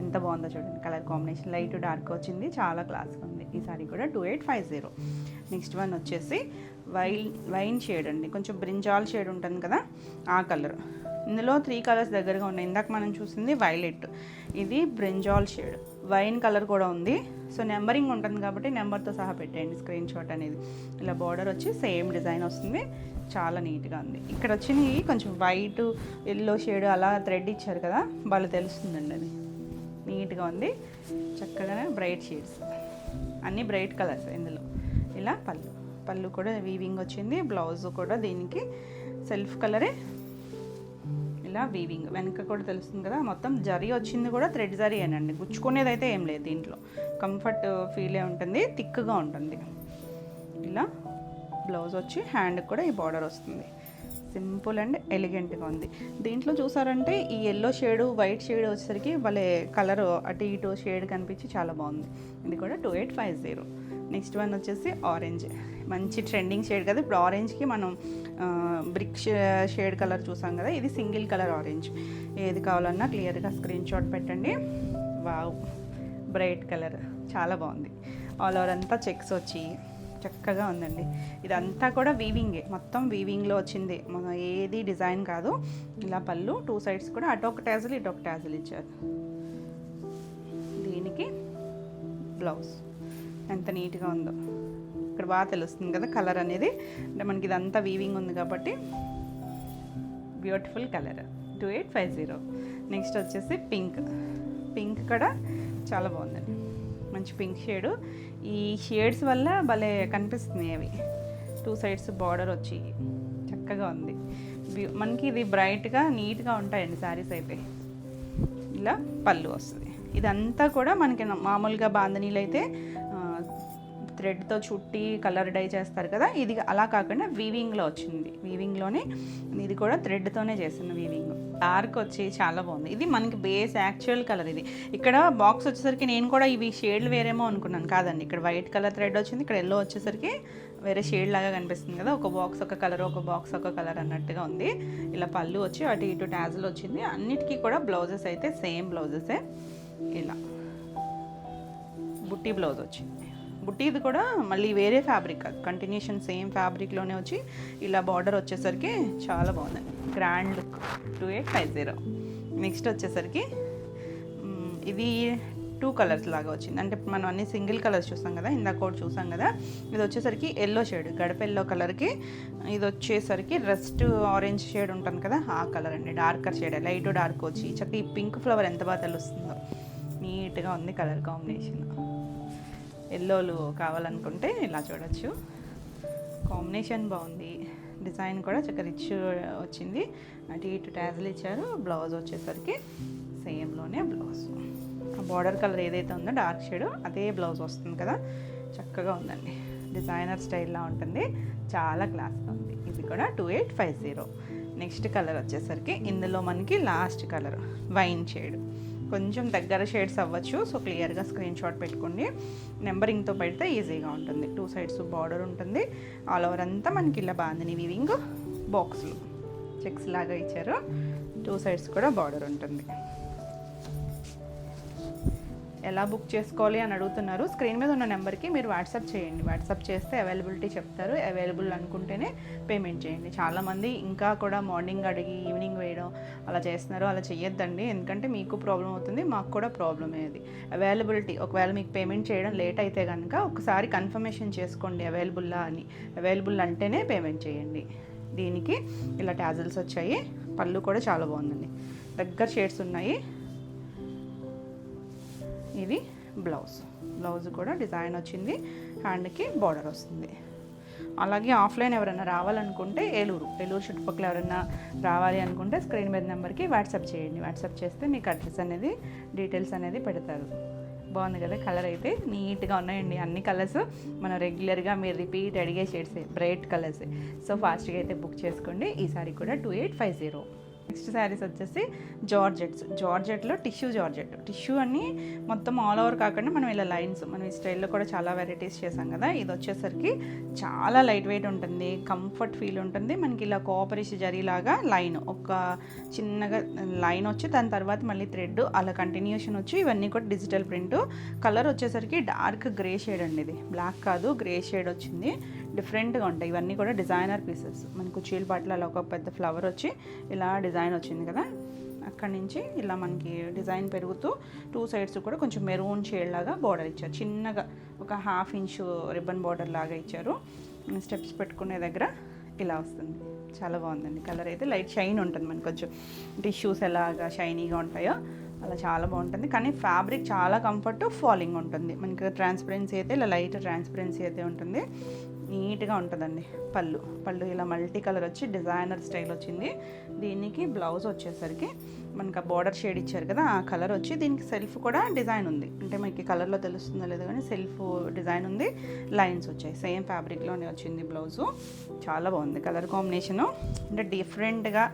ఎంత బాగుందో చూడండి. కలర్ కాంబినేషన్ లైట్ డార్క్ వచ్చింది, చాలా క్లాస్గా ఉంది. ఈ సారీ కూడా 2850. నెక్స్ట్ వన్ వచ్చేసి వైన్ షేడ్ అండి, కొంచెం బ్రింజాల్ షేడ్ ఉంటుంది కదా, ఆ కలర్. ఇందులో 3 కలర్స్ దగ్గరగా ఉన్నాయి. ఇందాక మనం చూసింది వైలెట్, ఇది బ్రింజాల్ షేడ్, వైన్ కలర్ కూడా ఉంది. సో నెంబరింగ్ ఉంటుంది కాబట్టి నెంబర్తో సహా పెట్టేయండి స్క్రీన్ షాట్ అనేది. ఇలా బార్డర్ వచ్చి సేమ్ డిజైన్ వస్తుంది, చాలా నీట్గా ఉంది. ఇక్కడ వచ్చినవి కొంచెం వైట్ ఎల్లో షేడ్ అలా థ్రెడ్ ఇచ్చారు కదా, వాళ్ళు తెలుస్తుందండి. అది నీట్గా ఉంది, చక్కగానే బ్రైట్ షేడ్స్, అన్నీ బ్రైట్ కలర్స్ ఇందులో. ఇలా పళ్ళు కూడా వీవింగ్ వచ్చింది, బ్లౌజ్ కూడా దీనికి సెల్ఫ్ కలరే, ఇలా వీవింగ్. వెనక కూడా తెలుస్తుంది కదా, మొత్తం జరీ వచ్చింది కూడా థ్రెడ్ జరీ అనండి, గుచ్చుకునేది అయితే ఏం లేదు దీంట్లో. కంఫర్ట్ ఫీలే ఉంటుంది, థిక్గా ఉంటుంది. ఇలా బ్లౌజ్ వచ్చి హ్యాండ్కి కూడా ఈ బార్డర్ వస్తుంది. సింపుల్ అండ్ ఎలిగెంట్గా ఉంది. దీంట్లో చూసారంటే ఈ ఎల్లో షేడు వైట్ షేడ్ వచ్చేసరికి భలే కలర్ అటు ఇటు షేడ్ కనిపించి చాలా బాగుంది. ఇది కూడా 2850. నెక్స్ట్ వన్ వచ్చేసి ఆరెంజ్, మంచి ట్రెండింగ్ షేడ్ కదా ఇప్పుడు. ఆరెంజ్కి మనం బ్రిక్ షేడ్ కలర్ చూసాం కదా, ఇది సింగిల్ కలర్ ఆరెంజ్. ఏది కావాలన్నా క్లియర్గా స్క్రీన్ షాట్ పెట్టండి. వావ్, బ్రైట్ కలర్ చాలా బాగుంది. ఆల్ ఓవర్ అంతా చెక్స్ వచ్చి చక్కగా ఉందండి. ఇదంతా కూడా వీవింగే, మొత్తం వీవింగ్లో వచ్చింది, ఏది డిజైన్ కాదు. ఇలా పళ్ళు 2 సైడ్స్ కూడా అటొక ట్యాజిల్ ఇటొక ట్యాజిల్ ఇచ్చారు. దీనికి బ్లౌజ్ ఎంత నీట్గా ఉందో ఇక్కడ బాగా తెలుస్తుంది కదా కలర్ అనేది. అంటే మనకి ఇదంతా వీవింగ్ ఉంది కాబట్టి బ్యూటిఫుల్ కలర్. 2850. నెక్స్ట్ వచ్చేసి పింక్ కూడా చాలా బాగుందండి, మంచి పింక్ షేడు. ఈ షేడ్స్ వల్ల భలే కనిపిస్తున్నాయి అవి. 2 సైడ్స్ బార్డర్ వచ్చి చక్కగా ఉంది. మనకి ఇది బ్రైట్గా నీట్గా ఉంటాయండి శారీస్ అయితే. ఇలా పళ్ళు వస్తుంది. ఇదంతా కూడా మనకి మామూలుగా బాంధనీలు అయితే థ్రెడ్తో చుట్టి కలర్ డై చేస్తారు కదా, ఇది అలా కాకుండా వీవింగ్లో వచ్చింది. వీవింగ్లోనే ఇది కూడా థ్రెడ్తోనే చేసిన వీవింగ్. డార్క్ వచ్చి చాలా బాగుంది. ఇది మనకి బేస్ యాక్చువల్ కలర్. ఇది ఇక్కడ బాక్స్ వచ్చేసరికి నేను కూడా ఇవి షేడ్లు వేరేమో అనుకున్నాను, కాదండి. ఇక్కడ వైట్ కలర్ థ్రెడ్ వచ్చింది, ఇక్కడ ఎల్లో వచ్చేసరికి వేరే షేడ్ లాగా కనిపిస్తుంది కదా. ఒక బాక్స్ ఒక కలర్, ఒక బాక్స్ ఒక కలర్ అన్నట్టుగా ఉంది. ఇలా పళ్ళు వచ్చి అటు ఇటు ట్యాజులు వచ్చింది. అన్నిటికీ కూడా బ్లౌజెస్ అయితే సేమ్ బ్లౌజెసే. ఇలా బుట్టి బ్లౌజ్ వచ్చింది. బుట్టీది కూడా మళ్ళీ వేరే ఫ్యాబ్రిక్, కంటిన్యూషన్ సేమ్ ఫ్యాబ్రిక్లోనే వచ్చి ఇలా బార్డర్ వచ్చేసరికి చాలా బాగుందండి, గ్రాండ్ లుక్. 2850. నెక్స్ట్ వచ్చేసరికి ఇది 2 కలర్స్ లాగా వచ్చింది. అంటే మనం అన్ని సింగిల్ కలర్స్ చూసాం కదా, ఇందాక ఒకటి చూసాం కదా. ఇది వచ్చేసరికి ఎల్లో షేడ్, గడప ఎల్లో కలర్కి ఇది వచ్చేసరికి రస్ట్ ఆరెంజ్ షేడ్ ఉంటుంది కదా, ఆ కలర్ అండి. డార్కర్ షేడ్, లైట్ డార్క్ వచ్చి చక్కగా ఈ పింక్ ఫ్లవర్ ఎంత బాగా తెలుస్తుందో, నీట్గా ఉంది కలర్ కాంబినేషన్. ఎల్లోలు కావాలనుకుంటే ఇలా చూడొచ్చు, కాంబినేషన్ బాగుంది. డిజైన్ కూడా చక్కగా రిచ్ వచ్చింది. అటు ఇటు ట్యాజులు ఇచ్చారు. బ్లౌజ్ వచ్చేసరికి సేమ్లోనే బ్లౌజ్, ఆ బార్డర్ కలర్ ఏదైతే ఉందో డార్క్ షేడ్ అదే బ్లౌజ్ వస్తుంది కదా, చక్కగా ఉందండి. డిజైనర్ స్టైల్లో ఉంటుంది, చాలా క్లాస్గా ఉంది. ఇది కూడా 2850. నెక్స్ట్ కలర్ వచ్చేసరికి ఇందులో మనకి లాస్ట్ కలర్ వైన్ షేడ్, కొంచెం దగ్గర షేడ్స్ అవ్వచ్చు. సో క్లియర్గా స్క్రీన్ షాట్ పెట్టుకోండి, నెంబరింగ్తో పెడితే ఈజీగా ఉంటుంది. 2 సైడ్స్ బార్డర్ ఉంటుంది. ఆల్ ఓవర్ అంతా మనకి ఇలా బాందిని వీవింగ్, బాక్స్లు చెక్స్ లాగా ఇచ్చారు. 2 సైడ్స్ కూడా బార్డర్ ఉంటుంది. ఎలా బుక్ చేసుకోవాలి అని అడుగుతున్నారు. స్క్రీన్ మీద ఉన్న నెంబర్కి మీరు వాట్సాప్ చేయండి. వాట్సాప్ చేస్తే అవైలబిలిటీ చెప్తారు. అవైలబుల్ అనుకుంటేనే పేమెంట్ చేయండి. చాలామంది ఇంకా కూడా మార్నింగ్ అడిగి ఈవినింగ్ వేయడం అలా చేస్తున్నారు. అలా చేయొద్దండి, ఎందుకంటే మీకు ప్రాబ్లం అవుతుంది, మాకు కూడా ప్రాబ్లమే. అది అవైలబిలిటీ, ఒకవేళ మీకు పేమెంట్ చేయడం లేట్ అయితే కనుక ఒకసారి కన్ఫర్మేషన్ చేసుకోండి అవైలబుల్లా అని. అవైలబుల్ అంటేనే పేమెంట్ చేయండి. దీనికి ఇలా టాజిల్స్ వచ్చాయి. పళ్ళు కూడా చాలా బాగుందండి, దగ్గర షేడ్స్ ఉన్నాయి. ఇది బ్లౌజ్ కూడా డిజైన్ వచ్చింది, హ్యాండ్కి బార్డర్ వస్తుంది. అలాగే ఆఫ్లైన్ ఎవరైనా రావాలనుకుంటే ఏలూరు చుట్టుపక్కల ఎవరైనా రావాలి అనుకుంటే స్క్రీన్ మీద నెంబర్కి వాట్సాప్ చేయండి. వాట్సాప్ చేస్తే మీకు అడ్రస్ అనేది డీటెయిల్స్ అనేది పెడతారు. బాగుంది కదా, కలర్ అయితే నీట్గా ఉన్నాయండి. అన్ని కలర్స్ మనం రెగ్యులర్గా మీరు రిపీట్ అడిగే షేడ్సే, బ్రైట్ కలర్సే. సో ఫాస్ట్గా అయితే బుక్ చేసుకోండి. ఈ సారీ కూడా 2850. నెక్స్ట్ శారీస్ వచ్చేసి జార్జెట్లో టిష్యూ అన్ని మొత్తం ఆల్ ఓవర్ కాకుండా మనం ఇలా లైన్స్, మనం ఈ స్టైల్లో కూడా చాలా వెరైటీస్ చేసాం కదా. ఇది వచ్చేసరికి చాలా లైట్ వెయిట్ ఉంటుంది, కంఫర్ట్ ఫీల్ ఉంటుంది. మనకి ఇలా కోపరిష్ జరీలాగా లైన్, ఒక చిన్నగా లైన్ వచ్చి దాని తర్వాత మళ్ళీ థ్రెడ్ అలా కంటిన్యూషన్ వచ్చి, ఇవన్నీ కూడా డిజిటల్ ప్రింట్. కలర్ వచ్చేసరికి డార్క్ గ్రే షేడ్ అండి, ఇది బ్లాక్ కాదు గ్రే షేడ్ వచ్చింది. డిఫరెంట్గా ఉంటాయి. ఇవన్నీ కూడా డిజైనర్ పీసెస్. మనకు కుర్చీల పాటలు అలా ఒక పెద్ద ఫ్లవర్ వచ్చి ఇలా డిజైన్ వచ్చింది కదా, అక్కడి నుంచి ఇలా మనకి డిజైన్ పెరుగుతూ 2 సైడ్స్ కూడా కొంచెం మెరూన్ షేడ్ లాగా బార్డర్ ఇచ్చారు. చిన్నగా ఒక 1/2 ఇంచు రిబ్బన్ బార్డర్ లాగా ఇచ్చారు. స్టెప్స్ పెట్టుకునే దగ్గర ఇలా వస్తుంది. చాలా బాగుందండి. కలర్ అయితే లైట్ షైన్ ఉంటుంది. మనకు కొంచెం టిష్యూస్ ఎలాగా షైనీగా ఉంటాయో అలా చాలా బాగుంటుంది. కానీ ఫ్యాబ్రిక్ చాలా కంఫర్ట్, ఫాలింగ్ ఉంటుంది. మనకి ట్రాన్స్పరెన్సీ అయితే ఇలా లైట్ ట్రాన్స్పరెన్సీ అయితే ఉంటుంది. నీట్గా ఉంటుందండి. పళ్ళు ఇలా మల్టీ కలర్ వచ్చి డిజైనర్ స్టైల్ వచ్చింది. దీనికి బ్లౌజ్ వచ్చేసరికి మనకు ఆ బార్డర్ షేడ్ ఇచ్చారు కదా, ఆ కలర్ వచ్చి దీనికి సెల్ఫ్ కూడా డిజైన్ ఉంది. అంటే మనకి కలర్లో తెలుస్తుందో లేదో కానీ సెల్ఫ్ డిజైన్ ఉంది. లైన్స్ వచ్చాయి. సేమ్ ఫ్యాబ్రిక్లోనే వచ్చింది బ్లౌజు. చాలా బాగుంది కలర్ కాంబినేషను. అంటే డిఫరెంట్గా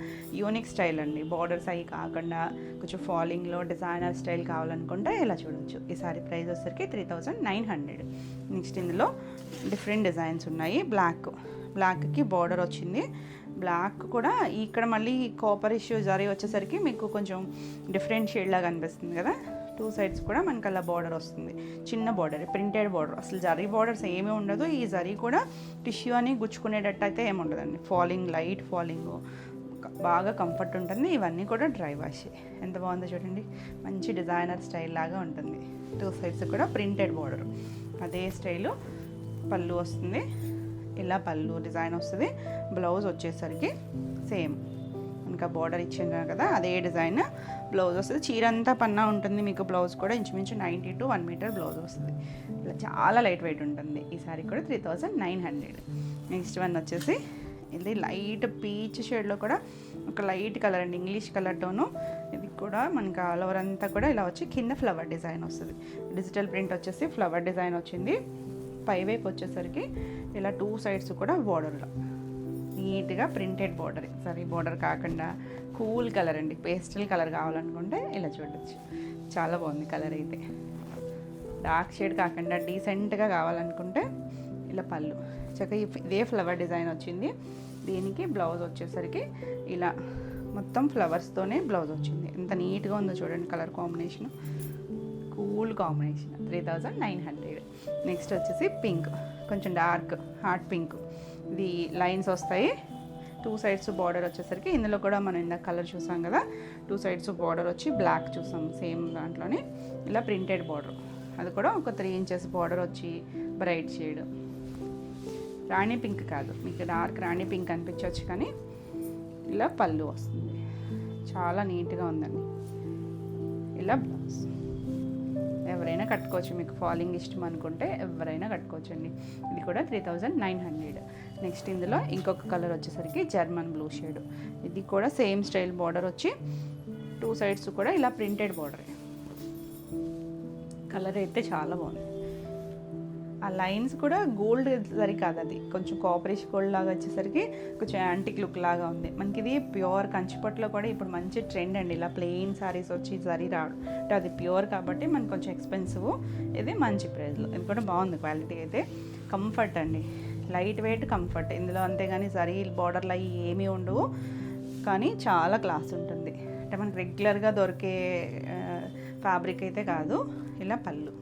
యూనిక్ స్టైల్ అండి. బార్డర్స్ అవి కాకుండా కొంచెం ఫాలింగ్లో డిజైనర్ స్టైల్ కావాలనుకుంటే ఇలా చూడవచ్చు. ఈ సారీ ప్రైస్ వచ్చేసరికి 3900. నెక్స్ట్ ఇందులో డిఫరెంట్ డిజైన్స్ ఉన్నాయి. బ్లాక్కి బార్డర్ వచ్చింది. బ్లాక్ కూడా ఇక్కడ మళ్ళీ కాపర్ ఇష్యూ జరీ వచ్చేసరికి మీకు కొంచెం డిఫరెంట్ షేడ్ లాగా అనిపిస్తుంది కదా. 2 సైడ్స్ కూడా మనకు అలా బార్డర్ వస్తుంది. చిన్న బార్డర్, ప్రింటెడ్ బార్డర్. అసలు జరీ బార్డర్స్ ఏమీ ఉండదు. ఈ జరీ కూడా టిష్యూ అని గుచ్చుకునేటట్టు అయితే ఏమి ఉండదండి. ఫాలింగ్, లైట్ ఫాలింగ్, బాగా కంఫర్ట్ ఉంటుంది. ఇవన్నీ కూడా డ్రై వాష్. ఎంత బాగుందో చూడండి. మంచి డిజైనర్ స్టైల్ లాగా ఉంటుంది. 2 సైడ్స్ కూడా ప్రింటెడ్ బార్డర్. అదే స్టైలు పళ్ళు వస్తుంది. ఇలా పళ్ళు డిజైన్ వస్తుంది. బ్లౌజ్ వచ్చేసరికి సేమ్ ఇంకా బార్డర్ ఇచ్చాం కదా, అదే డిజైన్ బ్లౌజ్ వస్తుంది. చీర అంతా పన్నా ఉంటుంది. మీకు బ్లౌజ్ కూడా ఇంచుమించు 90 to 1 మీటర్ బ్లౌజ్ వస్తుంది. ఇలా చాలా లైట్ వెయిట్ ఉంటుంది. ఈ సారీ కూడా 3900. నెక్స్ట్ వన్ వచ్చేసి ఇది లైట్ పీచ్ షేడ్లో కూడా ఒక లైట్ కలర్ అండి, ఇంగ్లీష్ కలర్ టోను. ఇది కూడా మనకి ఆల్ ఓవర్ అంతా కూడా ఇలా వచ్చి కింద ఫ్లవర్ డిజైన్ వస్తుంది. డిజిటల్ ప్రింట్ వచ్చేసి ఫ్లవర్ డిజైన్ వచ్చింది. పైవైపు వచ్చేసరికి ఇలా 2 సైడ్స్ కూడా బార్డర్లో నీట్గా ప్రింటెడ్ బార్డర్. సరే బార్డర్ కాకుండా కూల్ కలర్ అండి, పేస్టల్ కలర్ కావాలనుకుంటే ఇలా చూడవచ్చు. చాలా బాగుంది కలర్ అయితే. డార్క్ షేడ్ కాకుండా డీసెంట్గా కావాలనుకుంటే ఇలా పళ్ళు చక్కగా ఇదే ఫ్లవర్ డిజైన్ వచ్చింది. దీనికి బ్లౌజ్ వచ్చేసరికి ఇలా మొత్తం ఫ్లవర్స్తోనే బ్లౌజ్ వచ్చింది. ఎంత నీట్గా ఉందో చూడండి. Colour combination cool combination. 3900. Next వచ్చేసి పింక్, కొంచెం డార్క్ హాట్ పింక్. ఇది లైన్స్ వస్తాయి. 2 సైడ్స్ బార్డర్ వచ్చేసరికి ఇందులో కూడా మనం ఇందాక కలర్ చూసాం కదా, 2 సైడ్స్ బార్డర్ వచ్చి బ్లాక్ చూసాం సేమ్ దాంట్లోనే. ఇలా ప్రింటెడ్ బార్డర్, అది కూడా ఒక 3 ఇంచెస్ బార్డర్ వచ్చి బ్రైట్ షేడ్. రాణి పింక్ కాదు, మీకు డార్క్ రాణి పింక్ అనిపించవచ్చు, కానీ ఇలా పళ్ళు వస్తుంది. చాలా నీట్గా ఉందండి. ఇలా బ్లౌజ్ ఎవరైనా కట్టుకోవచ్చు. మీకు ఫాలింగ్ ఇష్టం అనుకుంటే ఎవరైనా కట్టుకోవచ్చు అండి. ఇది కూడా 3900. నెక్స్ట్ ఇందులో ఇంకొక కలర్ వచ్చేసరికి జర్మన్ బ్లూ షేడ్. ఇది కూడా సేమ్ స్టైల్ బార్డర్ వచ్చి 2 సైడ్స్ కూడా ఇలా ప్రింటెడ్ బార్డర్. కలర్ అయితే చాలా బాగుంది. ఆ లైన్స్ కూడా గోల్డ్ జరీ కాదు, అది కొంచెం కాపరిష్ గోల్డ్ లాగా వచ్చేసరికి కొంచెం యాంటిక్ లుక్ లాగా ఉంది. మనకి ఇది ప్యూర్ కంచిపట్లో కూడా ఇప్పుడు మంచి ట్రెండ్ అండి. ఇలా ప్లెయిన్ సారీస్ వచ్చి జరీ రావడం అంటే అది ప్యూర్ కాబట్టి మనకు కొంచెం ఎక్స్పెన్సివ్. ఇది మంచి ప్రైస్లో. ఇది కూడా బాగుంది. క్వాలిటీ అయితే కంఫర్ట్ అండి, లైట్ వెయిట్ కంఫర్ట్. ఇందులో అంతేగాని జరీ బార్డర్లు అవి ఏమీ ఉండవు, కానీ చాలా క్లాస్ ఉంటుంది. అంటే మనకి రెగ్యులర్గా దొరికే ఫ్యాబ్రిక్ అయితే కాదు. ఇలా పళ్ళు,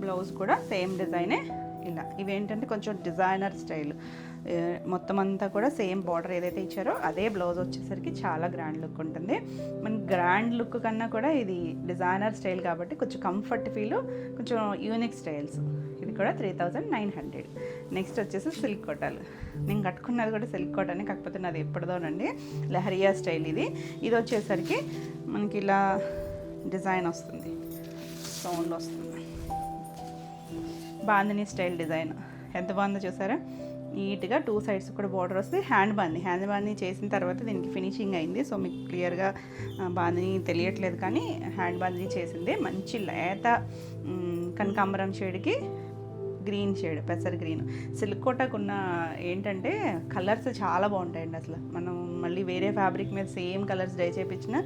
బ్లౌజ్ కూడా సేమ్ డిజైనే. ఇలా ఇవేంటంటే కొంచెం డిజైనర్ స్టైల్. మొత్తం అంతా కూడా సేమ్ బార్డర్ ఏదైతే ఇచ్చారో అదే బ్లౌజ్ వచ్చేసరికి చాలా గ్రాండ్ లుక్ ఉంటుంది. మన గ్రాండ్ లుక్ కన్నా కూడా ఇది డిజైనర్ స్టైల్ కాబట్టి కొంచెం కంఫర్ట్ ఫీల్, కొంచెం యూనిక్ స్టైల్స్. ఇది కూడా 3900. నెక్స్ట్ వచ్చేసి సిల్క్ కోటాలు. నేను కట్టుకున్నది కూడా సిల్క్ కోటానే, కాకపోతే నాది ఎప్పటిదోనండి. లహరియా స్టైల్ ఇది. ఇది వచ్చేసరికి మనకి ఇలా డిజైన్ వస్తుంది, సౌండ్ వస్తుంది. బాందిని స్టైల్ డిజైన్ ఎంత బాగుందో చూసారా. నీట్గా 2 సైడ్స్ కూడా బార్డర్ వస్తుంది. హ్యాండ్ బాందిని చేసిన తర్వాత దీనికి ఫినిషింగ్ అయింది. సో మీకు క్లియర్గా బాందిని తెలియట్లేదు, కానీ హ్యాండ్ బాందిని చేసింది. మంచి లేత కనకాంబరం షేడ్కి గ్రీన్ షేడ్, పెసర్ గ్రీన్. సిల్క్ కోటాకున్న ఏంటంటే కలర్స్ చాలా బాగుంటాయండి. అసలు మనం మళ్ళీ వేరే ఫ్యాబ్రిక్ మీద సేమ్ కలర్స్ డై చేయించిన